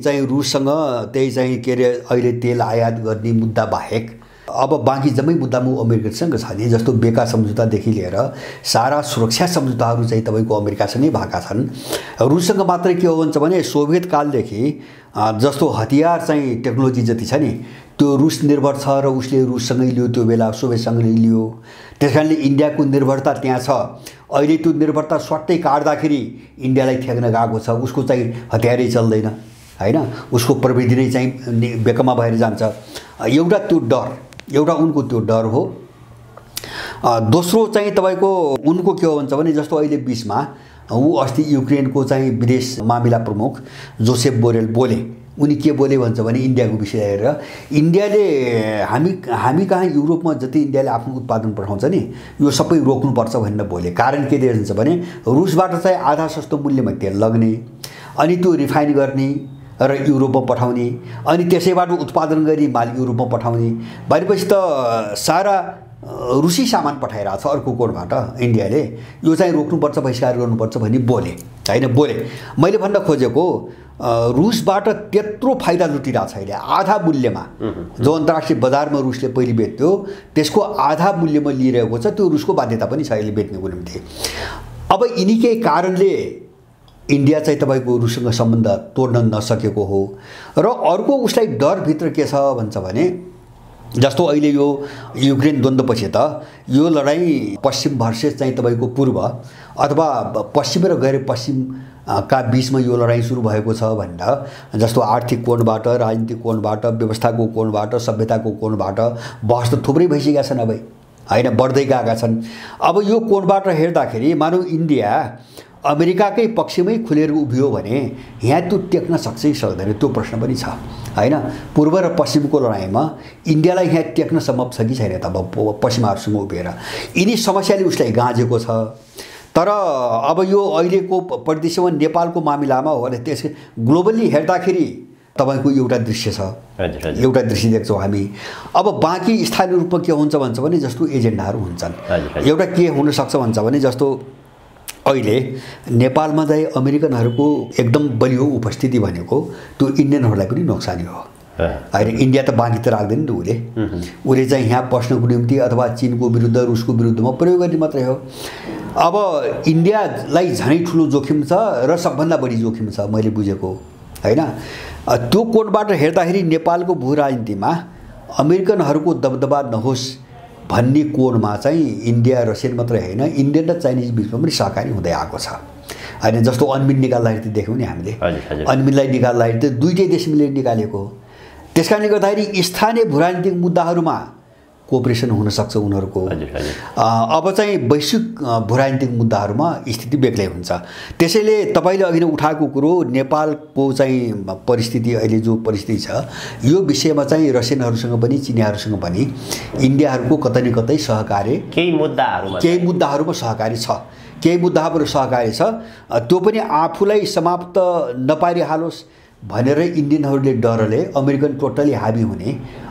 चाहिँ रुससँग त्यही चाहिँ के अरे अहिले तेल आयात गर्ने मुद्दा बाहेक अब बाँकी जम्मै मुद्दामा अमेरिकासँग छ नि। जस्तो बेका सम्झौतादेखि लिएर सारा सुरक्षा सम्झौताहरू चाहिँ तपाईँको अमेरिकासँगै भएका छन्। रुससँग मात्रै के हो भन्छ भने सोभियत कालदेखि जस्तो हतियार चाहिँ टेक्नोलोजी जति छ नि त्यो रुस निर्भर छ र उसले रुससँगै लियो, त्यो बेला सोभियतसँगै लियो। त्यस कारणले इन्डियाको निर्भरता त्यहाँ छ। अहिले त्यो निर्भरता स्वाटै काट्दाखेरि इन्डियालाई ठेक्न गएको छ। उसको चाहिँ हतियारै चल्दैन हैन, उसको प्रविधि नै चाहिँ बेकमा भएर जान्छ। एउटा त्यो डर, एउटा उनको त्यो डर हो। दोस्रो चाहिँ तपाईको उनको के हो भन्छ भने जस्तो अहिले बीचमा ऊ अस्ति युक्रेनको चाहिँ विदेश मामिला प्रमुख जोसेफ बोरेल बोले। उनी के बोले भन्छ भने इन्डियाको विषय हेरेर इन्डियाले हामी कहाँ युरोपमा जति इन्डियाले आफ्नो उत्पादन पठाउँछ नि यो सबै रोक्नुपर्छ भनेर बोले। कारण के दिन्छ भने रुसबाट चाहिँ आधा सस्तो मूल्यमा तेल लग्ने, अनि त्यो रिफाइन गर्ने र युरोपमा पठाउने, अनि त्यसैबाट उत्पादन गरी माल युरोपमा पठाउने भनेपछि त सारा रुसी सामान पठाइरहेको छ अर्को कोणबाट इन्डियाले। यो चाहिँ रोक्नुपर्छ, बहिष्कार गर्नुपर्छ भन्ने बोले हैन बोले। मैले भन्न खोजेको रुसबाट त्यत्रो फाइदा लुटिरहेको छ अहिले आधा मूल्यमा। जो अन्तर्राष्ट्रिय बजारमा रुसले पहिले बेच्थ्यो त्यसको आधा मूल्यमा लिइरहेको छ। त्यो रुसको बाध्यता पनि छ अहिले बेच्नको निम्ति। अब यिनीकै कारणले इन्डिया चाहिँ तपाईको रुससँग सम्बन्ध तोड्न नसकेको हो। र अर्को उसलाई डरभित्र के छ भन्छ भने जस्तो अहिले यो युक्रेन द्वन्द्वपछि त यो लडाईँ पश्चिम भर्सेस चाहिँ तपाईको पूर्व अथवा पश्चिम र गैर पश्चिम का बीचमा यो लडाईँ सुरु भएको छ भनेर जस्तो आर्थिक कोणबाट, राजनीतिक कोणबाट, व्यवस्थाको कोणबाट, सभ्यताको कोणबाट बहस त थुप्रै भइसकेका छन् अब हैन, बढ्दै गएका छन्। अब यो कोणबाट हेर्दाखेरि मानौ इन्डिया अमेरिकाकै पक्षमै खुलेर उभियो भने यहाँ त्यो टेक्न सक्छ कि सक्दैन त्यो प्रश्न पनि छ हैन। पूर्व र पश्चिमको लडाईँमा इन्डियालाई यहाँ टेक्न सम्भव छ कि छैन त अब पश्चिमाहरूसँग उभिएर। यिनी समस्याले उसलाई गाँजेको छ। तर अब यो अहिलेको परिदृश्यमा नेपालको मामिलामा हो भने त्यस ग्लोबली हेर्दाखेरि तपाईको एउटा दृश्य छ, एउटा दृश्य देख्छौँ हामी। अब बाँकी स्थानीय रूपमा के हुन्छ भन्छ भने जस्तो एजेन्डाहरू हुन्छन्। एउटा के हुनसक्छ भन्छ भने जस्तो अहिले नेपालमा चाहिँ अमेरिकनहरूको एकदम बलियो उपस्थिति भनेको त्यो इन्डियनहरूलाई पनि नोक्सानी हो हैन। इन्डिया त बाँकी त राख्दैन नि त उसले चाहिँ यहाँ पस्नको निम्ति अथवा चीनको विरुद्ध रुसको विरुद्धमा प्रयोग गर्ने मात्रै हो। अब इन्डियालाई झनै ठुलो जोखिम छ र सबभन्दा बढी जोखिम छ मैले बुझेको हैन। त्यो कोणबाट हेर्दाखेरि नेपालको भू राजनीतिमा अमेरिकनहरूको दबदबा नहोस् भन्ने कोणमा चाहिँ इन्डिया रसियन मात्रै हैन इन्डियन र चाइनिज बिचमा पनि सहकारी हुँदै आएको छ हैन। जस्तो अनमिन निकाल्दाखेरि देख्यौँ नि हामीले, अनमिनलाई निकाल्दाखेरि त दुईटै देश मिलेर निकालेको हो। त्यसकारणले गर्दाखेरि स्थानीय भू राजनीतिक मुद्दाहरूमा कोअपरेसन हुन सक्छ उनीहरूको। अब चाहिँ वैश्विक भू राजनीतिक मुद्दाहरूमा स्थिति बेग्लै हुन्छ। त्यसैले तपाईले अघि नै उठाएको कुरो नेपालको चाहिँ परिस्थिति अहिले जो परिस्थिति छ यो विषयमा चाहिँ रसियनहरूसँग पनि चिनियाहरूसँग पनि इन्डियाहरूको कतै न कतै सहकार्य केही मुद्दाहरूमा सहकारी छ, केही मुद्दाहरू सहकारी छ। त्यो पनि आफूलाई समाप्त नपारिहालोस् भनेर इन्डियनहरूले डरले अमेरिकन टोटली हाबी हुने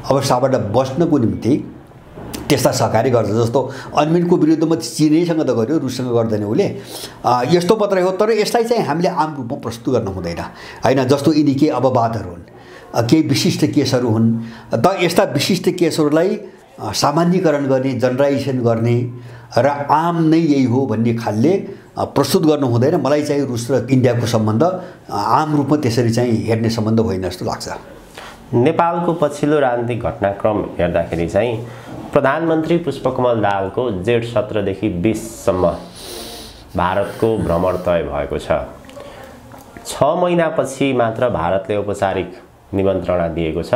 अवस्थाबाट बच्नको निम्ति त्यस्ता सहकारी गर्छ। जस्तो अनमिनको विरुद्धमा चिनैसँग त गर्यो, रुससँग गर्दैन उसले, यस्तो मात्रै हो। तर यसलाई चाहिँ हामीले आम रूपमा प्रस्तुत गर्न हुँदैन हैन। जस्तो यिनी केही अपवादहरू हुन्, केही विशिष्ट केसहरू हुन् त यस्ता विशिष्ट केसहरूलाई सामान्यीकरण गर्ने, जनरलाइजेसन गर्ने र आम नै यही हो भन्ने खालले प्रस्तुत गर्नु हुँदैन। मलाई चाहिँ रुस र इन्डियाको सम्बन्ध आम रूपमा त्यसरी चाहिँ हेर्ने सम्बन्ध होइन जस्तो लाग्छ। नेपालको पछिल्लो राजनीतिक घटनाक्रम हेर्दाखेरि चाहिँ प्रधानमन्त्री पुष्पकमल दाहालको जेठ 17 देखि 20 सम्म भारतको भ्रमण तय भएको छ। 6 महिनापछि मात्र भारतले औपचारिक निमन्त्रणा दिएको छ।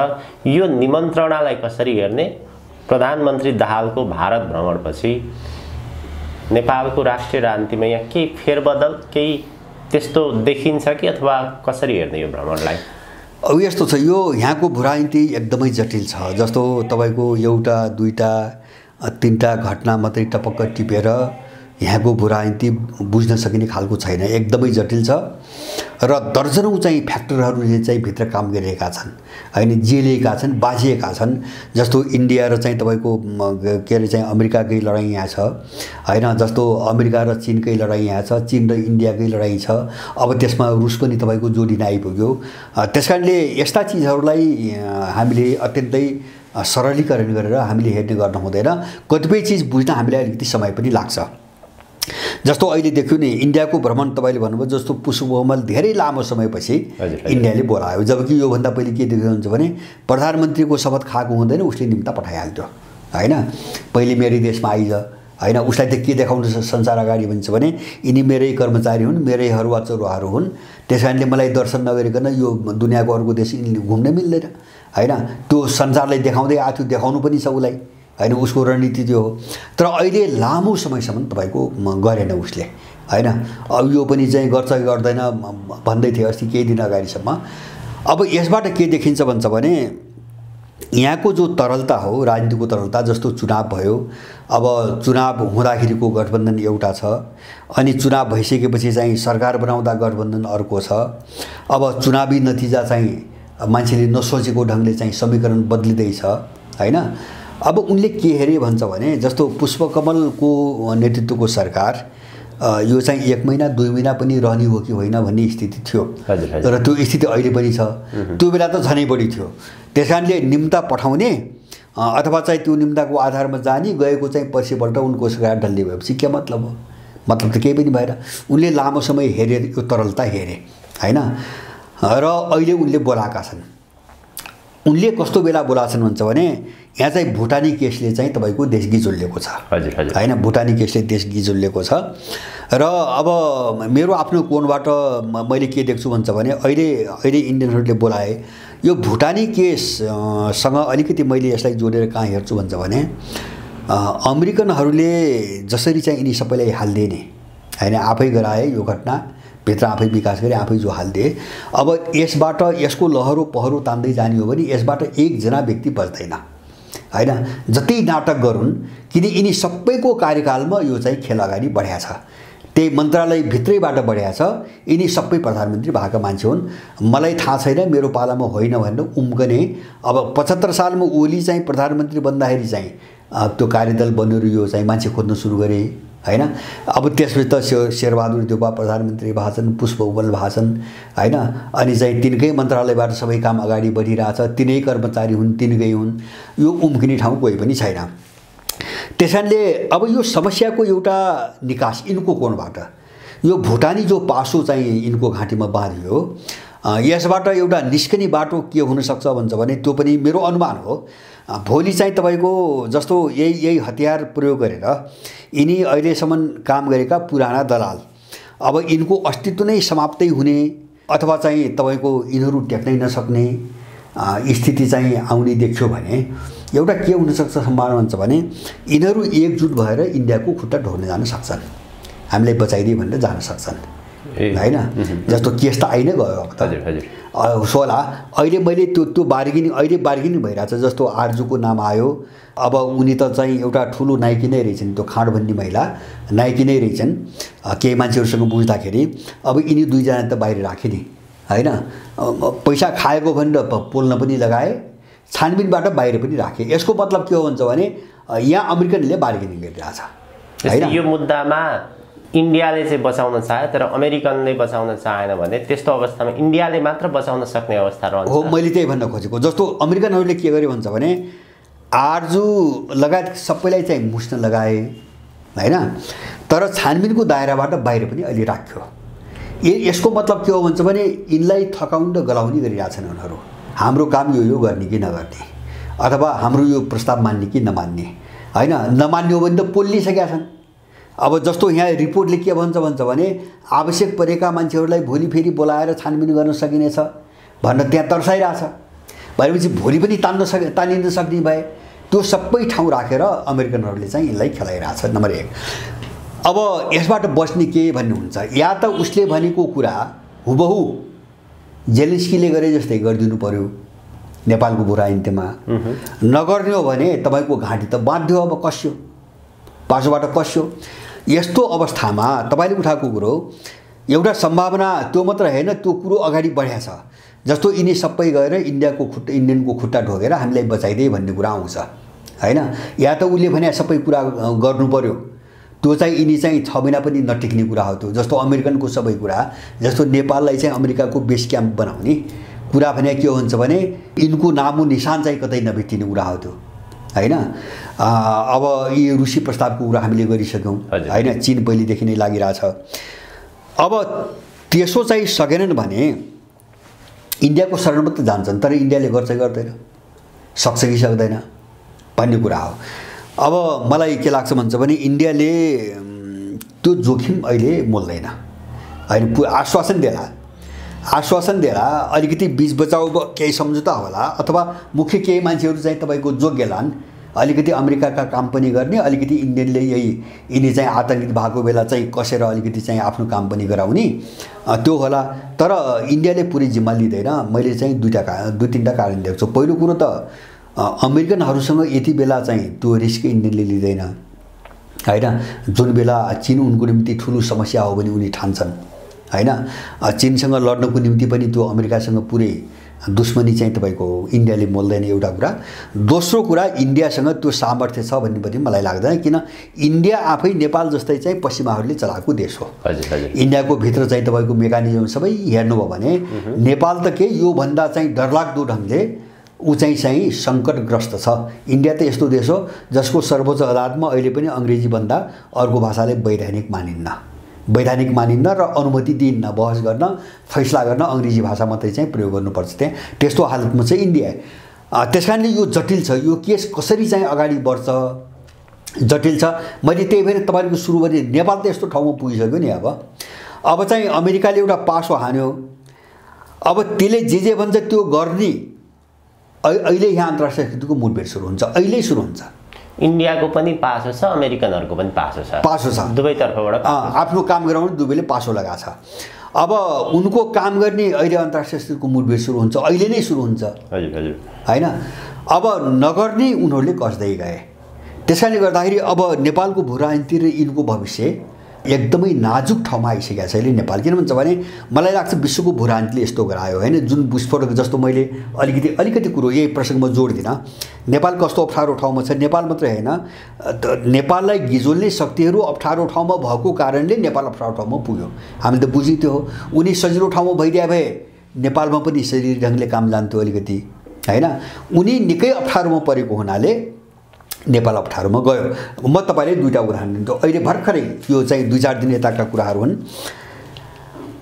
यो निमन्त्रणालाई कसरी हेर्ने? प्रधानमन्त्री दाहालको भारत भ्रमणपछि नेपालको राष्ट्रिय राजनीतिमा यहाँ केही फेरबदल केही त्यस्तो देखिन्छ कि अथवा कसरी हेर्ने यो भ्रमणलाई? अब यस्तो छ, यो यहाँको भू राजनीति एकदमै जटिल छ। जस्तो तपाईको एउटा दुईटा तीनटा घटना मात्रै टपक्क टिपेर यहाँको भू राजनीति बुझ्न सकिने खालको छैन, एकदमै जटिल छ र दर्जनौं चाहिँ फ्याक्टरहरूले चाहिँ भित्र काम गरिरहेका छन् हैन, जिलेका छन्, बाजिएका छन्। जस्तो इन्डिया र चाहिँ तपाईको के अरे चाहिँ अमेरिकाकै लडाईँ यहाँ छ हैन। जस्तो अमेरिका र चीनकै लडाईँ यहाँ छ, चीन र इन्डियाकै लडाईँ छ। अब त्यसमा रुस पनि तपाईको जोडिन आइपुग्यो। त्यसकारणले यस्ता चिजहरूलाई हामीले अत्यन्तै सरलीकरण गरेर हामीले हेर्ने गर्न हुँदैन। कतिपय चिज बुझ्न हामीलाई अलिकति समय पनि लाग्छ। जस्तो अहिले देख्यो नि इन्डियाको भ्रमण तपाईले भन्नुभयो जस्तो पुष्पकमल धेरै लामो समयपछि इन्डियाले बोलायो। जबकि योभन्दा पहिले के देख्यो हुन्छ भने प्रधानमन्त्रीको शपथ खाएको हुँदैन उसले निम्ता पठाइहाल्थ्यो हैन। पहिले मेरै देशमा आइज हैन। उसलाई त के देखाउनु संसार अगाडि भन्छ भने यिनी मेरै कर्मचारी हुन्, मेरै हरुवा चरुवाहरू हुन्, त्यसकारणले मलाई दर्शन नगरिकन यो दुनियाँको अर्को देश घुम्न मिल्दैन हैन। त्यो संसारलाई देखाउँदै आथ्यो, देखाउनु पनि छ उसलाई हैन, उसको रणनीति त्यो हो। तर अहिले लामो समयसम्म तपाईको गरेन उसले हैन। अब यो पनि चाहिँ गर्छ कि गर्दैन भन्दै थियो अस्ति केही दिन अगाडिसम्म। अब यसबाट के देखिन्छ भन्छ भने यहाँको जो तरलता हो, राजनीतिको तरलता, जस्तो चुनाव भयो, अब चुनाव हुँदाखेरिको गठबन्धन एउटा छ, अनि चुनाव भइसकेपछि चाहिँ सरकार बनाउँदा गठबन्धन अर्को छ। अब चुनावी नतिजा चाहिँ मान्छेले नसोचेको ढङ्गले चाहिँ समीकरण बदलिँदैछ हैन। अब उनले के हेरे भन्छ भने जस्तो पुष्पकमलको नेतृत्वको सरकार यो चाहिँ 1 महिना 2 महिना पनि रहने हो कि होइन भन्ने स्थिति थियो। तर त्यो स्थिति अहिले पनि छ। त्यो बेला त झनै बढी थियो। त्यसकारणले निम्ता पठाउने अथवा चाहिँ त्यो निम्ताको आधारमा जाने, गएको चाहिँ पर्सिपल्ट उनको सरकार ढल्ने भएपछि के मतलब हो? मतलब त केही पनि भएन। उनले लामो समय हेरे, यो तरलता हेरे हैन। र अहिले उनले बोलाएका छन्। उनले कस्तो बेला बोलाएको छन् भन्छ भने यहाँ चाहिँ भुटानी केसले चाहिँ तपाईको देश गिजोल्लेको छ हैन। भुटानी केसले देश गिजोल्लेको छ। र अब मेरो आफ्नो कोणबाट मैले के देख्छु भन्छ भने अहिले इन्डियनहरूले बोलाए यो भुटानी केससँग अलिकति मैले यसलाई जोडेर कहाँ हेर्छु भन्छ भने अमेरिकनहरूले जसरी चाहिँ यिनी सबैलाई हाल्दिने हैन, आफै गराए यो घटना भित्र, आफै विकास गरे, आफै जो हाल्दिए। अब यसबाट यसको लहरो पहरो तान्दै जाने हो भने यसबाट एकजना व्यक्ति बच्दैन हैन। जति नाटक गरून्, किन यिनी सबैको कार्यकालमा यो चाहिँ खेल अगाडि बढ्या छ, त्यही मन्त्रालय भित्रैबाट बढ्या छ। यिनी सबै प्रधानमन्त्री भएका मान्छे हुन्। मलाई थाहा छैन, मेरो पालामा होइन भनेर उम्कने। अब 75 सालमा ओली चाहिँ प्रधानमन्त्री बन्दाखेरि चाहिँ त्यो कार्यदल बनेर यो चाहिँ मान्छे खोज्न सुरु गरे हैन। अब त्यसपछि त शेरबहादुर देउवा प्रधानमन्त्री भाषण, पुष्पकमल भाषण हैन। अनि चाहिँ तिनकै मन्त्रालयबाट सबै काम अगाडि बढिरहेछ, तिनै कर्मचारी हुन्, तिनकै हुन्। यो उम्किने ठाउँ कोही पनि छैन। त्यसैले अब यो समस्याको एउटा निकास यिनको कोणबाट यो भुटानी जो पासो चाहिँ यिनको घाँटीमा बाँधियो, यसबाट एउटा निस्कने बाटो के हुन सक्छ भन्छ भने त्यो पनि मेरो अनुमान हो। भोलि चाहिँ तपाईको जस्तो यही हतियार प्रयोग गरेर यिनी अहिलेसम्म काम गरेका पुराना दलाल अब यिनको अस्तित्व नै समाप्तै हुने अथवा चाहिँ तपाईको यिनीहरू टेक्नै नसक्ने स्थिति चाहिँ आउने देख्यो भने एउटा के हुन सक्छ सम्भावना भन्छ भने यिनीहरू एकजुट भएर इन्डियाको खुट्टा ढोर्न जान सक्छन्, हामीलाई बचाइदिए भनेर जान सक्छन् हैन। जस्तो केस त आइ नै गयो अब त सोला। अहिले मैले त्यो बार्गेनिङ अहिले बार्गेनिङ भइरहेछ। जस्तो आर्जुको नाम आयो, अब उनी त चाहिँ एउटा ठुलो नाइकी नै रहेछन्, त्यो खाँड भन्ने महिला नाइकी नै रहेछन्। केही मान्छेहरूसँग बुझ्दाखेरि अब यिनी दुईजना त बाहिर राखे नि हैन। पैसा खाएको भनेर पोल्न पनि लगाए, छानबिनबाट बाहिर पनि राखे। यसको मतलब के हो भन्छ भने यहाँ अमेरिकनले बार्गेनिङ गरिरहेछ हैन। यो मुद्दामा इन्डियाले चाहिँ बचाउन चाहे तर अमेरिकनले बचाउन चाहेन भने त्यस्तो अवस्थामा इन्डियाले मात्र बचाउन सक्ने अवस्था रहन्छ हो। मैले त्यही भन्न खोजेको। जस्तो अमेरिकनहरूले के गरे भन्छ भने आर्जु लगायत सबैलाई चाहिँ मुस्न लगाए हैन, तर छानबिनको दायराबाट बाहिर पनि अहिले राख्यो। यसको मतलब के हो भन्छ भने यिनलाई थकाउन र गलाउने गरिरहेछन् उनीहरू। हाम्रो काम यो गर्ने कि नगर्ने, अथवा हाम्रो यो प्रस्ताव मान्ने कि नमान्ने हैन। नमान्ने हो भने त पोलिसकेका छन्। अब जस्तो यहाँ रिपोर्टले के भन्छ भने आवश्यक परेका मान्छेहरूलाई भोलि फेरि बोलाएर छानबिन गर्न सकिनेछ भनेर त्यहाँ तर्साइरहेछ। भनेपछि भोलि पनि तानिन सक्ने भए त्यो सबै ठाउँ राखेर अमेरिकनहरूले चाहिँ यिनलाई खेलाइरहेछ। नम्बर 1। अब यसबाट बच्ने के भन्ने हुन्छ, या त उसले भनेको कुरा हुबहु जेलेन्स्कीले गरे जस्तै गरिदिनु पर्यो नेपालको बुरा अन्त्यमा। नगर्ने हो भने तपाईको घाँटी त बाँध्यो, अब कस्यो, पासोबाट कस्यो। यस्तो अवस्थामा तपाईले उठाएको कुरो एउटा सम्भावना त्यो मात्र हैन, त्यो कुरो अगाडि बढ्या छ। जस्तो यिनी सबै गएर इन्डियनको खुट्टा ढोगेर हामीलाई बचाइदिए भन्ने कुरा आउँछ हैन। या त उसले भने सबै कुरा गर्नु पर्यो, त्यो चाहिँ यिनी चाहिँ 6 महिना पनि नटिक्ने कुरा हो। त्यो जस्तो अमेरिकनको सबै कुरा, जस्तो नेपाललाई चाहिँ अमेरिकाको बेस क्याम्प बनाउने कुरा भने के हुन्छ भने यिनको नामो निशान चाहिँ कतै नभेटिने कुरा हो त्यो हैन। अब यी रुसी प्रस्तावको कुरा हामीले गरिसक्यौं हैन, चीन पहिलेदेखि नै लागिरहेछ। अब त्यसो चाहिँ सकेनन् भने इन्डियाको शरणमा त जान्छन्, तर इन्डियाले गर्छ गर्दैन, सक्छ कि सक्दैन भन्ने कुरा हो। अब मलाई के लाग्छ भन्छ भने इन्डियाले त्यो जोखिम अहिले मोल्दैन होइन। आश्वासन देला अलिकति बीच बचाउ केही सम्झौता होला अथवा मुख्य केही मान्छेहरू चाहिँ तपाईँको जोग्यलान् अलिकति अमेरिकाका काम पनि गर्ने, अलिकति इन्डियनले यिनी चाहिँ आतङ्कित भएको बेला चाहिँ कसेर अलिकति चाहिँ आफ्नो काम पनि गराउने त्यो होला। तर इन्डियाले पुरै जिम्मा लिँदैन। मैले चाहिँ दुई तीनवटा कारण देख्छु। पहिलो कुरो त अमेरिकनहरूसँग यति बेला चाहिँ त्यो रिस्क इन्डियनले लिँदैन होइन। जुन बेला चीन उनको निम्ति ठुलो समस्या हो भने उनी ठान्छन् होइन। चीनसँग लड्नको निम्ति पनि त्यो अमेरिकासँग पुरै दुश्मनी चाहिँ तपाईँको इन्डियाले मोल्दैन, एउटा कुरा। दोस्रो कुरा, इन्डियासँग त्यो सामर्थ्य छ भन्ने पनि मलाई लाग्दैन, किन इन्डिया आफै नेपाल जस्तै चाहिँ पश्चिमाहरूले चलाएको देश हो। इन्डियाको भित्र चाहिँ तपाईँको मेकानिजम सबै हेर्नुभयो भने नेपाल त के योभन्दा चाहिँ डरलाग्दो ढङ्गले ऊ चाहिँ सङ्कटग्रस्त छ। इन्डिया त यस्तो देश हो जसको सर्वोच्च अदालतमा अहिले पनि अङ्ग्रेजीभन्दा अर्को भाषाले वैधानिक मानिन्न र अनुमति दिइन्न। बहस गर्न, फैसला गर्न अङ्ग्रेजी भाषा मात्रै चाहिँ प्रयोग गर्नुपर्छ त्यहाँ। त्यस्तो हालतमा चाहिँ इन्डिया। त्यस कारणले यो जटिल छ। यो केस कसरी चाहिँ अगाडि बढ्छ जटिल छ। मैले त्यही भएर तपाईँको सुरु गरेँ, नेपाल त यस्तो ठाउँमा पुगिसक्यो नि। अब चाहिँ अमेरिकाले एउटा पासो हान्यो, अब त्यसले जे भन्छ त्यो गर्ने। अहिले यहाँ अन्तर्राष्ट्रिय स्थितिको मुठभेड सुरु हुन्छ, अहिले सुरु हुन्छ। इन्डियाको पनि पासो छ, अमेरिकनहरूको पनि पासो छ, दुवैतर्फबाट आफ्नो काम गराउने दुवैले पासो लगाएको छ। अब उनको काम गर्ने अहिले अन्तर्राष्ट्रिय स्थितिको मुठभेड सुरु हुन्छ, अहिले नै सुरु हुन्छ होइन। अब नगर्ने उनीहरूले कस्दै गए। त्यस कारणले गर्दाखेरि अब नेपालको भू राजनीति र यिनको भविष्य एकदमै नाजुक ठाउँमा आइसकेको छ अहिले नेपाल। किन भन्छ भने मलाई लाग्छ विश्वको भू राजनीतिले यस्तो गरायो होइन। जुन विस्फोटक जस्तो मैले अलिकति कुरो यही प्रसङ्गमा जोड दिन, नेपाल कस्तो अप्ठ्यारो ठाउँमा छ। नेपाल मात्रै होइन, नेपाललाई गिजोल्ने शक्तिहरू अप्ठ्यारो ठाउँमा भएको कारणले नेपाल अप्ठ्यारो ठाउँमा पुग्यो। हामीले त बुझिन्थ्यो हो। उनी सजिलो ठाउँमा भइदिए भए नेपालमा पनि सजिलो ढङ्गले काम जान्थ्यो अलिकति होइन। उनी निकै अप्ठ्यारोमा परेको हुनाले नेपाल अप्ठ्यारोमा गयो। म तपाईँले दुईवटा उदाहरण दिन्छु। अहिले भर्खरै यो चाहिँ 2-4 दिन यताका कुराहरू हुन्।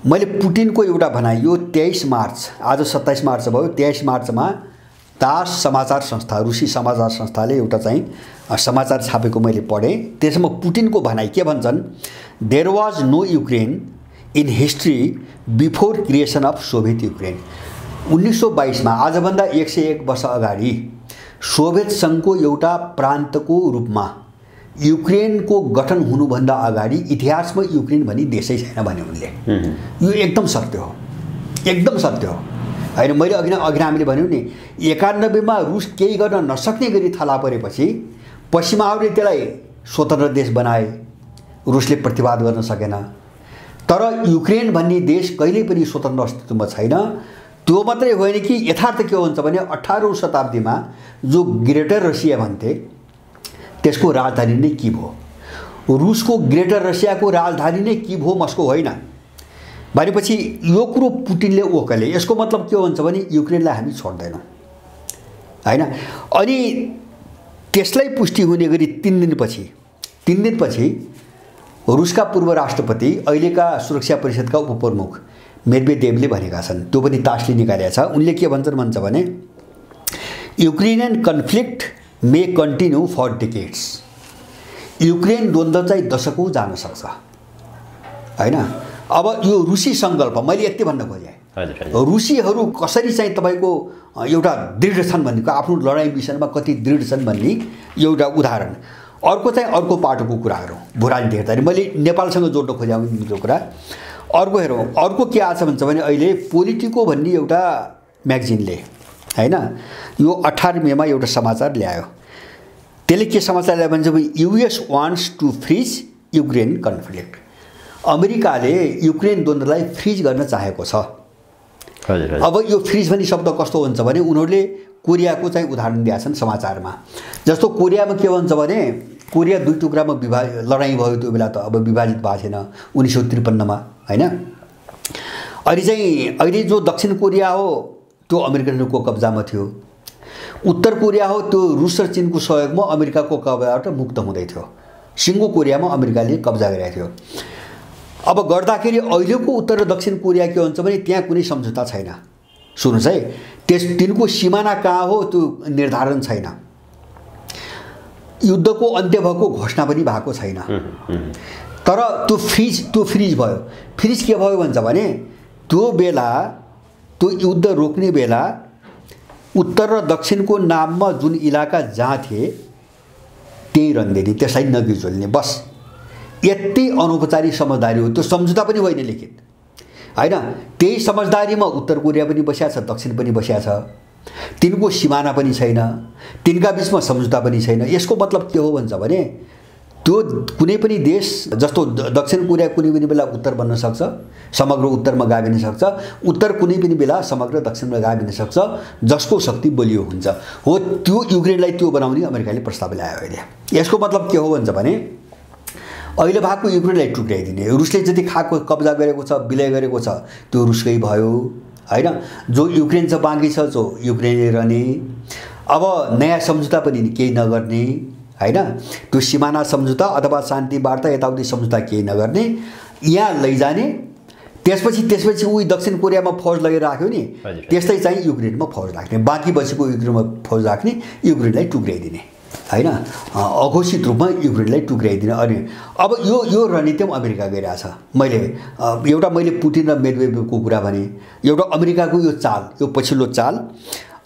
मैले पुटिनको एउटा भनाइ, यो 23 मार्च, आज 27 मार्च भयो, 23 मार्चमा तास समाचार संस्था, रुसी समाचार संस्थाले एउटा चाहिँ समाचार छापेको मैले पढेँ। त्यसमा पुटिनको भनाइ के भन्छन्, there was no Ukraine in history before creation of Soviet Ukraine. 1922 मा, आजभन्दा 101 वर्ष अगाडि सोभियत सङ्घको एउटा प्रान्तको रूपमा युक्रेनको गठन हुनुभन्दा अगाडि इतिहासमा युक्रेन भन्ने देशै छैन भने उनले। यो एकदम सत्य हो, एकदम सत्य हो होइन। मैले अघि हामीले भन्यौँ नि, 91 मा रुस केही गर्न नसक्ने गरी थला परेपछि पश्चिमाहरूले त्यसलाई स्वतन्त्र देश बनाए, रुसले प्रतिवाद गर्न सकेन। तर युक्रेन भन्ने देश कहिल्यै पनि स्वतन्त्र अस्तित्वमा छैन। त्यो मात्रै होइन कि यथार्थ के हुन्छ भने 18औं शताब्दीमा जो ग्रेटर रसिया भन्थे त्यसको राजधानी नै किभ हो। रुसको ग्रेटर रसियाको राजधानी नै किभ हो, मस्को होइन भनेपछि यो कुरो पुटिनले ओकले। यसको मतलब के हुन्छ भने युक्रेनलाई हामी छोड्दैनौँ होइन। अनि त्यसलाई पुष्टि हुने गरी 3 दिनपछि रुसका पूर्व राष्ट्रपति, अहिलेका सुरक्षा परिषदका उपप्रमुख मेदवेदेवले भनेका छन्। त्यो पनि तासले निकालेका छ। उनले के भन्छ भने Ukrainian conflict may continue for decades. Ukraine द्वन्द्व चाहिँ दशकौँ जान सक्छ होइन। अब यो रुसी सङ्कल्प मैले यति भन्न खोजेँ, रुसीहरू कसरी चाहिँ तपाईँको एउटा दृढ छन् भन्नेको, आफ्नो लडाइँ विषयमा कति दृढ छन् भन्ने एउटा उदाहरण। अर्को चाहिँ अर्को पाटोको कुराहरू भू राजनीति हेर्दाखेरि मैले नेपालसँग जोड्न खोजेँ त्यो कुरा। अर्को हेरौँ, अर्को के आछ भन्छ भने अहिले पोलिटिको भन्ने एउटा म्यागजिनले होइन यो 18 मेमा एउटा समाचार ल्यायो। त्यसले के समाचार ल्यायो भन्छ भने US wants to freeze Ukraine conflict. अमेरिकाले युक्रेन द्वन्द्वलाई फ्रिज गर्न चाहेको छ। अब यो फ्रिज भन्ने शब्द कस्तो हुन्छ भने उनीहरूले कोरियाको चाहिँ उदाहरण दिएका छन् समाचारमा। जस्तो कोरियामा के भन्छ भने कोरिया 2 टुक्रामा लडाइँ भयो त्यो बेला, त अब विभाजित भएको थिएन 1953 मा होइन। अहिले चाहिँ अहिले जो दक्षिण कोरिया हो त्यो अमेरिकनहरूको कब्जामा थियो। उत्तर कोरिया हो त्यो रुस र चीनको सहयोगमा अमेरिकाको कब्जाबाट मुक्त हुँदै थियो। सिङ्गो कोरियामा अमेरिकाले कब्जा गरेको थियो। अब गर्दाखेरि अहिलेको उत्तर र दक्षिण कोरिया के हुन्छ भने त्यहाँ कुनै सम्झौता छैन। सुन्नुहोस् है, तिनको सिमाना कहाँ हो त्यो निर्धारण छैन। युद्धको अन्त्य भएको घोषणा पनि भएको छैन। तर त्यो फ्रिज भयो। फ्रिज के भयो भन्छ भने त्यो बेला त्यो युद्ध रोक्ने बेला उत्तर र दक्षिणको नाममा जुन इलाका जहाँ थिए त्यही रन्दिने, त्यसलाई नगिजोल्ने, बस यति अनौपचारिक समझदारी हो। त्यो सम्झौता पनि होइन लिखित, होइन। त्यही समझदारीमा उत्तर कोरिया पनि बसिया छ, दक्षिण पनि बसिया छ। तिनको सिमाना पनि छैन, तिनका बिचमा सम्झौता पनि छैन। यसको मतलब के हो भन्छ भने त्यो कुनै पनि देश जस्तो दक्षिण कोरिया कुनै पनि बेला उत्तर बन्न सक्छ, समग्र उत्तरमा गाभिन सक्छ, उत्तर कुनै पनि बेला समग्र दक्षिणमा गाभिन सक्छ, जसको शक्ति बलियो हुन्छ। हो, त्यो युक्रेनलाई त्यो बनाउने अमेरिकाले प्रस्ताव ल्यायो अहिले। यसको मतलब के हो भन्छ भने अहिले भएको युक्रेनलाई टुक्राइदिने, रुसले जति खाएको कब्जा गरेको छ, विलय गरेको छ, त्यो रुसकै भयो, होइन। जो युक्रेन छ बाँकी छ, जो युक्रेनले रहने। अब नयाँ सम्झौता पनि केही नगर्ने, होइन। त्यो सिमाना सम्झौता अथवा शान्ति वार्ता यताउति सम्झौता केही नगर्ने, यहाँ लैजाने। त्यसपछि उही दक्षिण कोरियामा फौज लगेर राख्यो नि, त्यस्तै चाहिँ युक्रेनमा फौज राख्ने, बाँकी बसेको युक्रेनमा फौज राख्ने, युक्रेनलाई टुक्राइदिने, होइन। अघोषित रूपमा युक्रेनलाई टुक्राइदिने। अनि अब यो रणनीति अमेरिका गइरहेछ। मैले पुटिन र मेदवेदेवको कुरा भने, एउटा अमेरिकाको यो चाल, यो पछिल्लो चाल।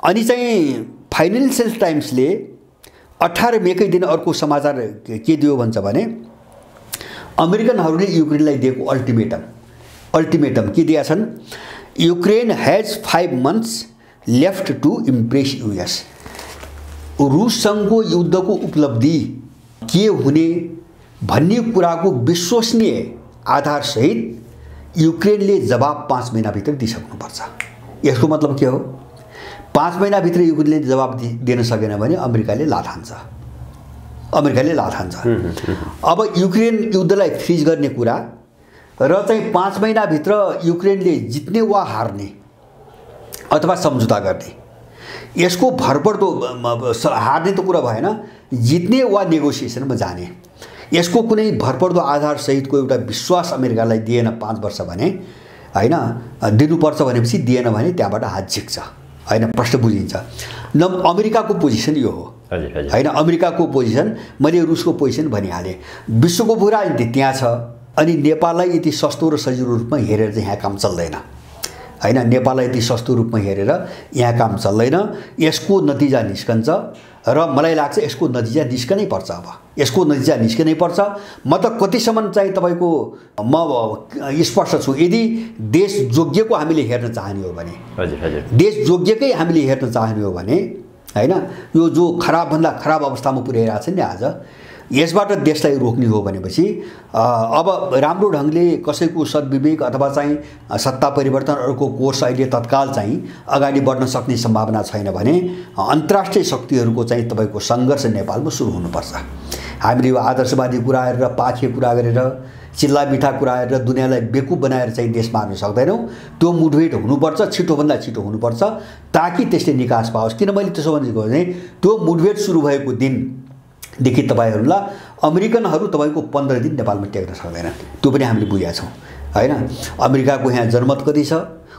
अनि चाहिँ फाइनेन्सियल टाइम्सले 18 मेकै दिन अर्को समाचार के दियो भन्छ भने अमेरिकनहरूले युक्रेनलाई दिएको अल्टिमेटम के दिया छन्? Ukraine has 5 months left to impress US. रुससँगको युद्धको उपलब्धि के हुने भन्ने कुराको विश्वसनीय आधारसहित युक्रेनले जवाब 5 महिनाभित्र दिइसक्नुपर्छ। यसको मतलब के हो? 5 महिनाभित्र युक्रेनले जवाब दिन सकेन भने अमेरिकाले लात हान्छ। अब युक्रेन युद्धलाई फ्रिज गर्ने कुरा र चाहिँ 5 महिनाभित्र युक्रेनले जित्ने वा हार्ने अथवा सम्झौता गर्ने, यसको भरपर्दो हार्ने त कुरा भएन, जित्ने वा नेगोसिएसनमा जाने, यसको कुनै भरपर्दो आधारसहितको एउटा विश्वास अमेरिकालाई दिएन 5 वर्ष भने, होइन। दिनुपर्छ भनेपछि दिएन भने त्यहाँबाट हात झिक्छ, होइन, प्रश्न बुझिन्छ। अमेरिकाको पोजिसन यो हो, होइन। अमेरिकाको पोजिसन, मैले रुसको पोजिसन भनिहालेँ। विश्वको पुरा त्यहाँ छ। अनि नेपाललाई यति सस्तो र सजिलो रूपमा हेरेर चाहिँ यहाँ काम चल्दैन, होइन। नेपाललाई यति सस्तो रूपमा हेरेर यहाँ काम चल्दैन। यसको नतिजा निस्कन्छ र मलाई लाग्छ यसको नतिजा निस्कनै पर्छ। अब यसको नतिजा निस्कनै पर्छ। म त कतिसम्म चाहिँ तपाईँको म स्पष्ट छु, यदि देश जोग्यको हामीले हेर्न चाहने हो भने, देश जोग्यकै हामीले हेर्न चाहने हो भने, होइन, यो जो खराबभन्दा खराब अवस्थामा पुर्याइरहेको छ नि आज, यसबाट देशलाई रोक्ने हो भनेपछि अब राम्रो ढङ्गले कसैको सद्विवेक अथवा चाहिँ सत्ता परिवर्तन अर्को कोर्स अहिले तत्काल चाहिँ अगाडि बढ्न सक्ने सम्भावना छैन भने अन्तर्राष्ट्रिय शक्तिहरूको चाहिँ तपाईँको सङ्घर्ष नेपालमा सुरु हुनुपर्छ। हामीले यो आदर्शवादी कुरा गरेर, पाखे कुरा गरेर, चिल्ला मिठा कुरा गरेर दुनियाँलाई बेकुब बनाएर चाहिँ देश मार्न सक्दैनौँ। त्यो मुठभेड हुनुपर्छ, छिटोभन्दा छिटो हुनुपर्छ, ताकि त्यसले निकास पाओस्। किन मैले त्यसो भनेको भने त्यो मुठभेड सुरु भएको दिनदेखि तपाईँहरूलाई अमेरिकनहरू तपाईँको 15 दिन नेपालमा टेक्न सक्दैनन्। त्यो पनि हामीले बुझेका छौँ, होइन। अमेरिकाको यहाँ जनमत कति छ,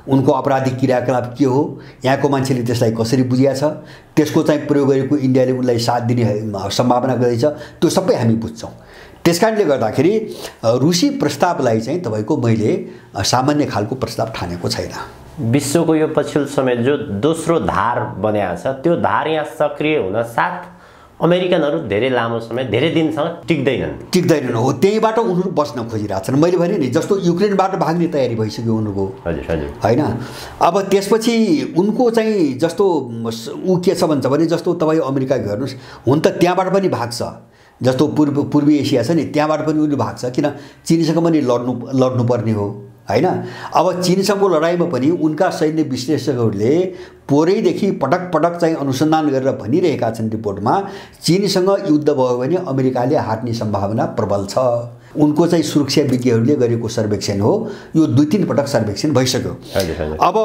उनको आपराधिक क्रियाकलाप के हो, यहाँको मान्छेले त्यसलाई कसरी बुझिया छ, त्यसको चाहिँ प्रयोग गरेको इन्डियाले उनलाई साथ दिने सम्भावना गर्दैछ, त्यो सबै हामी बुझ्छौँ। त्यसकारणले गर्दाखेरि रुसी प्रस्तावलाई चाहिँ तपाईँको मैले सामान्य खालको प्रस्ताव ठानेको छैन। विश्वको यो पछिल्लो समय जो दोस्रो धार बनेको छ, त्यो धार यहाँ सक्रिय हुन साथ अमेरिकनहरू धेरै लामो समय, धेरै दिनसम्म टिक्दैनन्। हो, त्यहीबाट उनीहरू बस्न खोजिरहेछन्। मैले भने नि जस्तो युक्रेनबाट भाग्ने तयारी भइसक्यो उनीहरूको, होइन। अब त्यसपछि उनको चाहिँ जस्तो ऊ के छ भन्छ भने, जस्तो तपाईँ अमेरिका हेर्नुहोस्, हुन त त्यहाँबाट पनि भाग्छ, जस्तो पूर्वी एसिया छ नि, त्यहाँबाट पनि उनीहरू भाग्छ। किन? चीनसँग पनि लड्नुपर्ने हो, होइन। अब चीनसँगको लडाइँमा पनि उनका सैन्य विश्लेषकहरूले पोरैदेखि पटक पटक चाहिँ अनुसन्धान गरेर भनिरहेका छन् रिपोर्टमा, चीनसँग युद्ध भयो भने अमेरिकाले हार्ने सम्भावना प्रबल छ। उनको चाहिँ सुरक्षा विज्ञहरूले गरेको सर्वेक्षण हो, यो 2-3 पटक सर्वेक्षण भइसक्यो। अब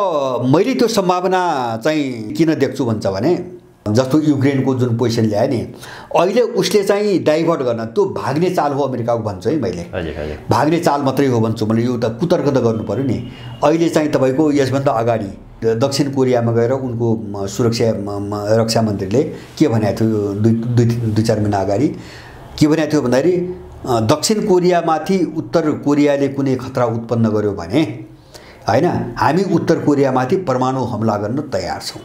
मैले त्यो सम्भावना चाहिँ किन देख्छु भन्छ भने, जस्तो युक्रेनको जुन पोजिसन ल्यायो नि, अहिले उसले चाहिँ डाइभर्ट गर्न, त्यो भाग्ने चाल हो अमेरिकाको भन्छु है मैले, भाग्ने चाल मात्रै हो भन्छु मैले। यो त कुतर्क त गर्नु पर्यो नि। अहिले चाहिँ तपाईँको यसभन्दा अगाडि दक्षिण कोरियामा गएर उनको रक्षा मन्त्रीले के भनेको थियो दुई चार महिना अगाडि के भनेको थियो भन्दाखेरि दक्षिण कोरियामाथि उत्तर कोरियाले कुनै खतरा उत्पन्न गर्यो भने हैन हामी उत्तर कोरियामाथि परमाणु हमला गर्न तयार छौँ।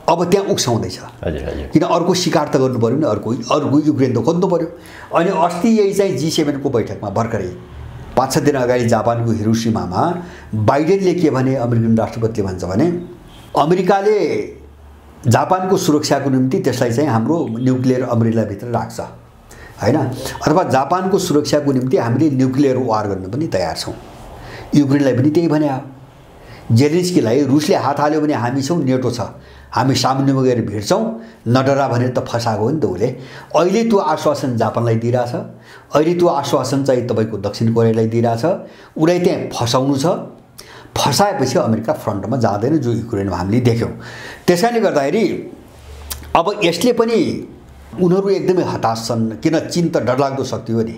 अब त्यहाँ उक्साउँदैछ किन अर्को शिकार त गर्नु पर्यो नि, अर्को युक्रेन त खोज्नु पर्यो। अनि अस्ति यही चाहिँ G7 को बैठकमा भर्खरै 5-6 दिन अगाडि जापानको हिरोसिमामा बाइडेनले के भने, अमेरिकन राष्ट्रपतिले भन्छ भने अमेरिकाले जापानको सुरक्षाको निम्ति त्यसलाई चाहिँ हाम्रो न्युक्लियर अम्ब्रेलाभित्र राख्छ हैन, अथवा जापानको सुरक्षाको निम्ति हामीले न्युक्लियर वार गर्न पनि तयार छौँ। युक्रेनलाई पनि त्यही भने जेलेन्स्कीलाई रुसले हात हाल्यो भने हामी छौँ, नेटो छ, हामी सामुन्नेमा गएर भिड्छौँ, नडरा भनेर त फसाएको हो नि त उसले। अहिले त्यो आश्वासन जापानलाई दिइरहेछ, अहिले त्यो आश्वासन चाहिँ तपाईँको दक्षिण कोरियालाई दिइरहेछ, उसलाई त्यहाँ फसाउनु छ। फसाएपछि अमेरिका फ्रन्टमा जाँदैन, जो युक्रेनमा हामीले देख्यौँ। त्यसकारणले गर्दाखेरि अब यसले पनि उनीहरू एकदमै हताश छन्, किन चीन त डरलाग्दो शक्ति हो नि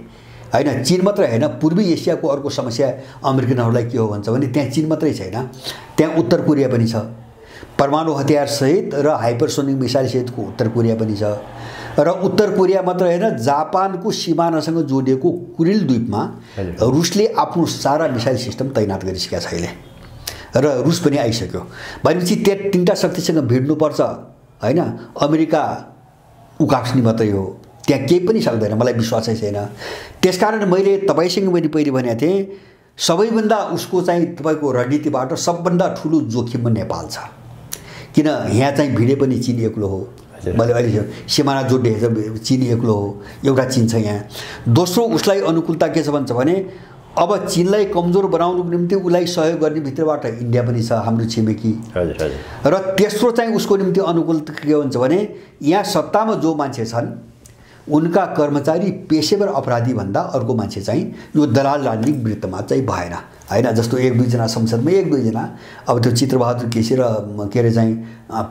हैन। चीन मात्र हैन, पूर्वी एसियाको अर्को समस्या अमेरिकनहरूलाई के हो भन्छ भने त्यहाँ चीन मात्रै छैन, त्यहाँ उत्तर कोरिया पनि छ, परमाणु हतियार सहित र हाइपरसोनिक मिसाइल सहितको उत्तर कोरिया पनि छ। र उत्तर कोरिया मात्र हैन, जापानको सिमानासँग जोडिएको कुरिल द्वीपमा रुसले आफ्नो सारा मिसाइल सिस्टम तैनात गरिसकेका छ अहिले, र रुस पनि आइसक्यो। भनेपछि त्यो तीनटा शक्तिसँग भिड्नुपर्छ हैन। अमेरिका उकास्ने मात्रै हो, त्यहाँ केही पनि सक्दैन, मलाई विश्वासै छैन। त्यसकारण मैले तपाईसँग पनि पहिले भनेको थिएँ, सबैभन्दा उसको चाहिँ तपाईँको रणनीतिबाट सबभन्दा ठुलो जोखिममा नेपाल छ, किन यहाँ चाहिँ भिडे पनि चीन एक्लो हो। मैले अहिले सिमाना जोड्ने चीन एक्लो हो, एउटा चीन छ यहाँ। दोस्रो उसलाई अनुकूलता के छ भन्छ भने अब चीनलाई कमजोर बनाउनुको निम्ति उसलाई सहयोग गर्ने भित्रबाट इन्डिया पनि छ, हाम्रो छिमेकी। र तेस्रो चाहिँ उसको निम्ति अनुकूलता के हुन्छ भने यहाँ सत्तामा जो मान्छे छन् उनका कर्मचारी पेशेवर अपराधी भन्दा अर्को मान्छे चाहिँ यो दलाल राजनीतिक वृत्तमा चाहिँ भएन हैन। जस्तो 1-2 जना संसदमा 1-2 जना, अब त्यो चित्रबहादुर केसी र के अरे चाहिँ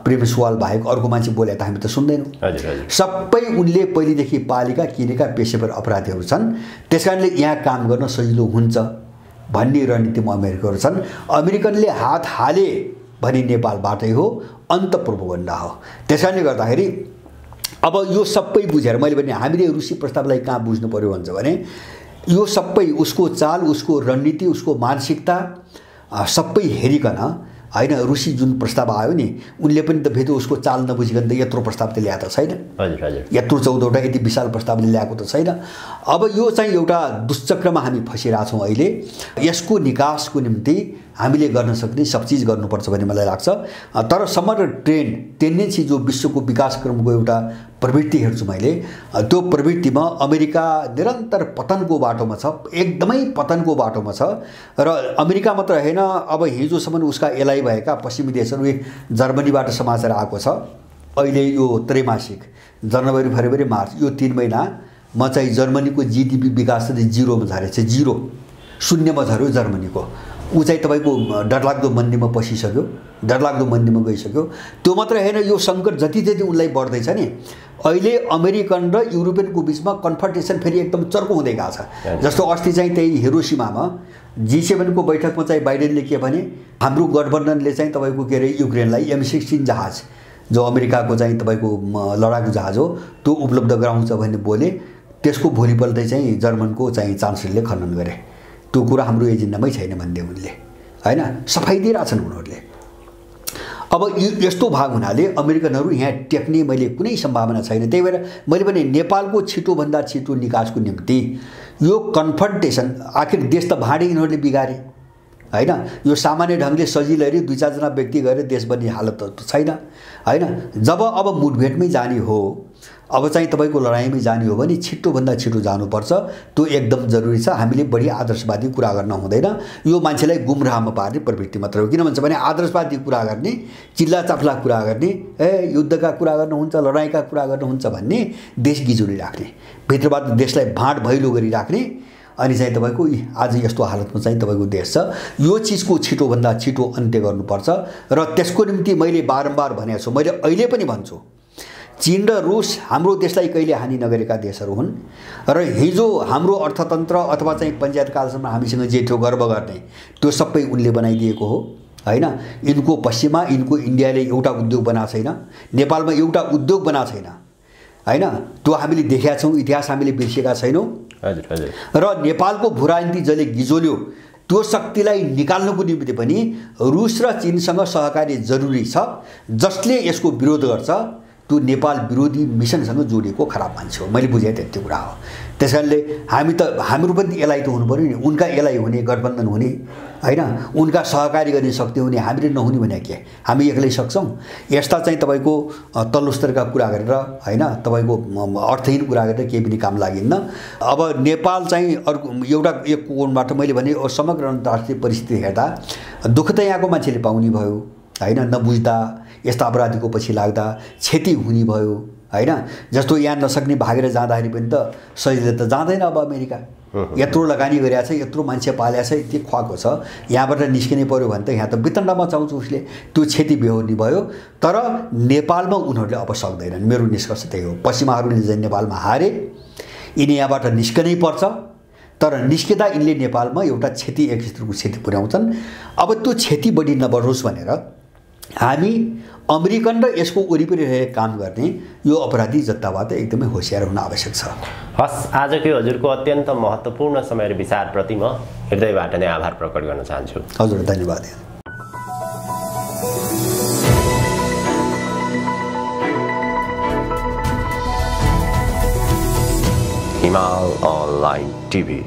प्रेम सुवाल बाहेक अर्को मान्छे बोले त हामी त सुन्दैनौँ। सबै उनले पहिलेदेखि पालेका किनेका पेशेवर अपराधीहरू छन्। त्यसकारणले यहाँ काम गर्न सजिलो हुन्छ भन्ने रणनीतिमा अमेरिकनहरू छन्। अमेरिकनले हात हाले भने नेपालबाटै हो, अन्त प्रोपोगन्डा हो। त्यसकारणले गर्दाखेरि अब यो सबै बुझेर मैले भने हामीले रुसी प्रस्तावलाई कहाँ बुझ्नु पर्यो भन्छ भने यो सबै उसको चाल, उसको रणनीति, उसको मानसिकता सबै हेरिकन हैन रुसी जुन प्रस्ताव आयो नि उनले पनि त भेदो उसको चाल नबुझिकन त यत्रो प्रस्ताव त ल्याएको छैन। यत्रो 14वटा यति विशाल प्रस्तावले ल्याएको त छैन। अब यो चाहिँ एउटा दुश्चक्रमा हामी फसिरहेका छौँ अहिले। यसको निकासको निम्ति हामीले गर्न सक्ने सब चिज गर्नुपर्छ भन्ने मलाई लाग्छ। तर समग्र टेन्डेन्सी जो विश्वको विकासक्रमको एउटा प्रवृत्ति हेर्छु मैले, त्यो प्रवृत्तिमा अमेरिका निरन्तर पतनको बाटोमा छ, एकदमै पतनको बाटोमा छ। र अमेरिका मात्र हैन, अब हिजोसम्म उसका एलाइ भएका पश्चिमी देशहरू, जर्मनीबाट समाचार आएको छ अहिले यो त्रैमासिक जनवरी फरवरी मार्च यो 3 महिना म चाहिँ जर्मनीको जीडीपी विकास चाहिँ 0 मा झरेछ, 0 शून्यमा झर्यो जर्मनीको। ऊ चाहिँ तपाईँको डरलाग्दो मन्दीमा पसिसक्यो, डरलाग्दो मन्दीमा गइसक्यो। त्यो मात्र हैन, यो सङ्कट जति जति उनलाई बढ्दैछ नि अहिले अमेरिकन र युरोपियनको बिचमा कन्फ्रन्टेसन फेरि एकदम चर्को हुँदै गएको छ। जस्तो अस्ति चाहिँ त्यही हिरोसिमामा G7 को बैठकमा चाहिँ बाइडेनले के भने हाम्रो गठबन्धनले चाहिँ तपाईँको के अरे युक्रेनलाई M16 जहाज जो अमेरिकाको चाहिँ तपाईँको लडाकु जहाज हो त्यो उपलब्ध गराउँछ भन्ने बोले। त्यसको भोलिपल्टै चाहिँ जर्मनको चाहिँ चान्सलरले खण्डन गरे। त्यो कुरा हाम्रो एजेन्डामै छैन भन्दै उनले हैन, सफाई दिइरहेछन् उनीहरूले। अब यस्तो भाग हुनाले अमेरिकनहरू यहाँ टेक्ने मैले कुनै सम्भावना छैन। त्यही भएर मैले भने नेपालको छिटोभन्दा छिटो निकासको निम्ति यो कन्फ्रन्टेसन, आखिर देश त भाँडे यिनीहरूले बिगारे हैन। यो सामान्य ढङ्गले सजिलै 2-4 जना व्यक्ति गएर देश बन्ने हालत त छैन हैन। जब अब मुठभेडमै जाने हो, अब चाहिँ तपाईँको लडाइँमै जाने हो भने छिटोभन्दा छिटो जानुपर्छ, त्यो एकदम जरुरी छ। हामीले बढी आदर्शवादी कुरा गर्न हुँदैन, यो मान्छेलाई गुमराहमा पार्ने प्रवृत्ति मात्र हो। किन भन्छ भने आदर्शवादी कुरा गर्ने, चिल्ला चाप्ला कुरा गर्ने, युद्धका कुरा गर्नुहुन्छ, लडाइँका कुरा गर्नुहुन्छ भन्ने देश गिजुली राख्ने, भित्रबाट देशलाई भाँड भैलो गरिराख्ने, अनि चाहिँ तपाईँको आज यस्तो हालतमा चाहिँ तपाईँको देश छ। यो चिजको छिटोभन्दा छिटो अन्त्य गर्नुपर्छ। र त्यसको निम्ति मैले बारम्बार भनेको छु, मैले अहिले पनि भन्छु, चीन र रुस हाम्रो देशलाई कहिले हानि नगरेका देशहरू हुन्। र हिजो हाम्रो अर्थतन्त्र अथवा चाहिँ पञ्चायत कालसम्म हामीसँग जे थियो गर्व गर्ने त्यो सबै उनले बनाइदिएको हो हैन। यिनको पश्चिममा यिनको इन्डियाले एउटा उद्योग बनाएको छैन, नेपालमा एउटा उद्योग बनाएको छैन हैन। त्यो हामीले देखेका छौँ, इतिहास हामीले बिर्सेका छैनौँ। हजुर हजुर। र नेपालको भूराजनीति जसले गिजोल्यो त्यो शक्तिलाई निकाल्नको निम्ति पनि रुस र चीनसँग सहकारी जरुरी छ। जसले यसको विरोध गर्छ त्यो नेपाल विरोधी मिसनसँग जोडिएको खराब मान्छे हो। मैले बुझेँ त्यति कुरा हो। त्यसकारणले हाम्रो पनि एलाइ त हुनु पर्यो नि। उनका एलाइ हुने, गठबन्धन हुने हैन, उनका सहकारी गर्ने शक्ति हुने, हामीले नहुने भने के हामी एक्लै सक्छौँ? यस्ता चाहिँ तपाईँको तल्लो स्तरका कुरा गरेर हैन, तपाईँको अर्थहीन कुरा गरेर केही पनि काम लागिन्न। अब नेपाल चाहिँ अर्को एउटा एक कोणबाट मैले भने समग्र अन्तर्राष्ट्रिय परिस्थिति हेर्दा दुःख त यहाँको मान्छेले पाउने भयो हैन, नबुझ्दा यस्ता अपराधीको पछि लाग्दा क्षति हुने भयो हैन। जस्तो यहाँ नसक्ने भागेर जाँदाखेरि पनि त सजिलै त जाँदैन। अब अमेरिका यत्रो लगानी गरेको छ, यत्रो मान्छे पालेको छ, यति खुवाएको छ, यहाँबाट निस्किने पर्यो भने त यहाँ त वितण्डमा चाउँछ उसले, त्यो क्षति बेहोर्ने भयो। तर नेपालमा उनीहरूले अब सक्दैनन्। मेरो निष्कर्ष त्यही हो। पश्चिमाहरूले चाहिँ नेपालमा हारे, यिनी यहाँबाट निस्कनै पर्छ। तर निस्किँदा यिनले नेपालमा एउटा क्षति, एक किसिमको क्षति पुर्याउँछन्। अब त्यो क्षति बढी नबढोस् भनेर हामी अमेरिकन र यसको वरिपरि रहेर काम गर्ने यो अपराधी जत्ताबाट एकदमै होसियार हुन आवश्यक छ। हस्, आजको हजुरको अत्यन्त महत्त्वपूर्ण समय र विचारप्रति म हृदयबाट नै आभार प्रकट गर्न चाहन्छु। हजुर, धन्यवाद। हिमाल अनलाइन टिभी।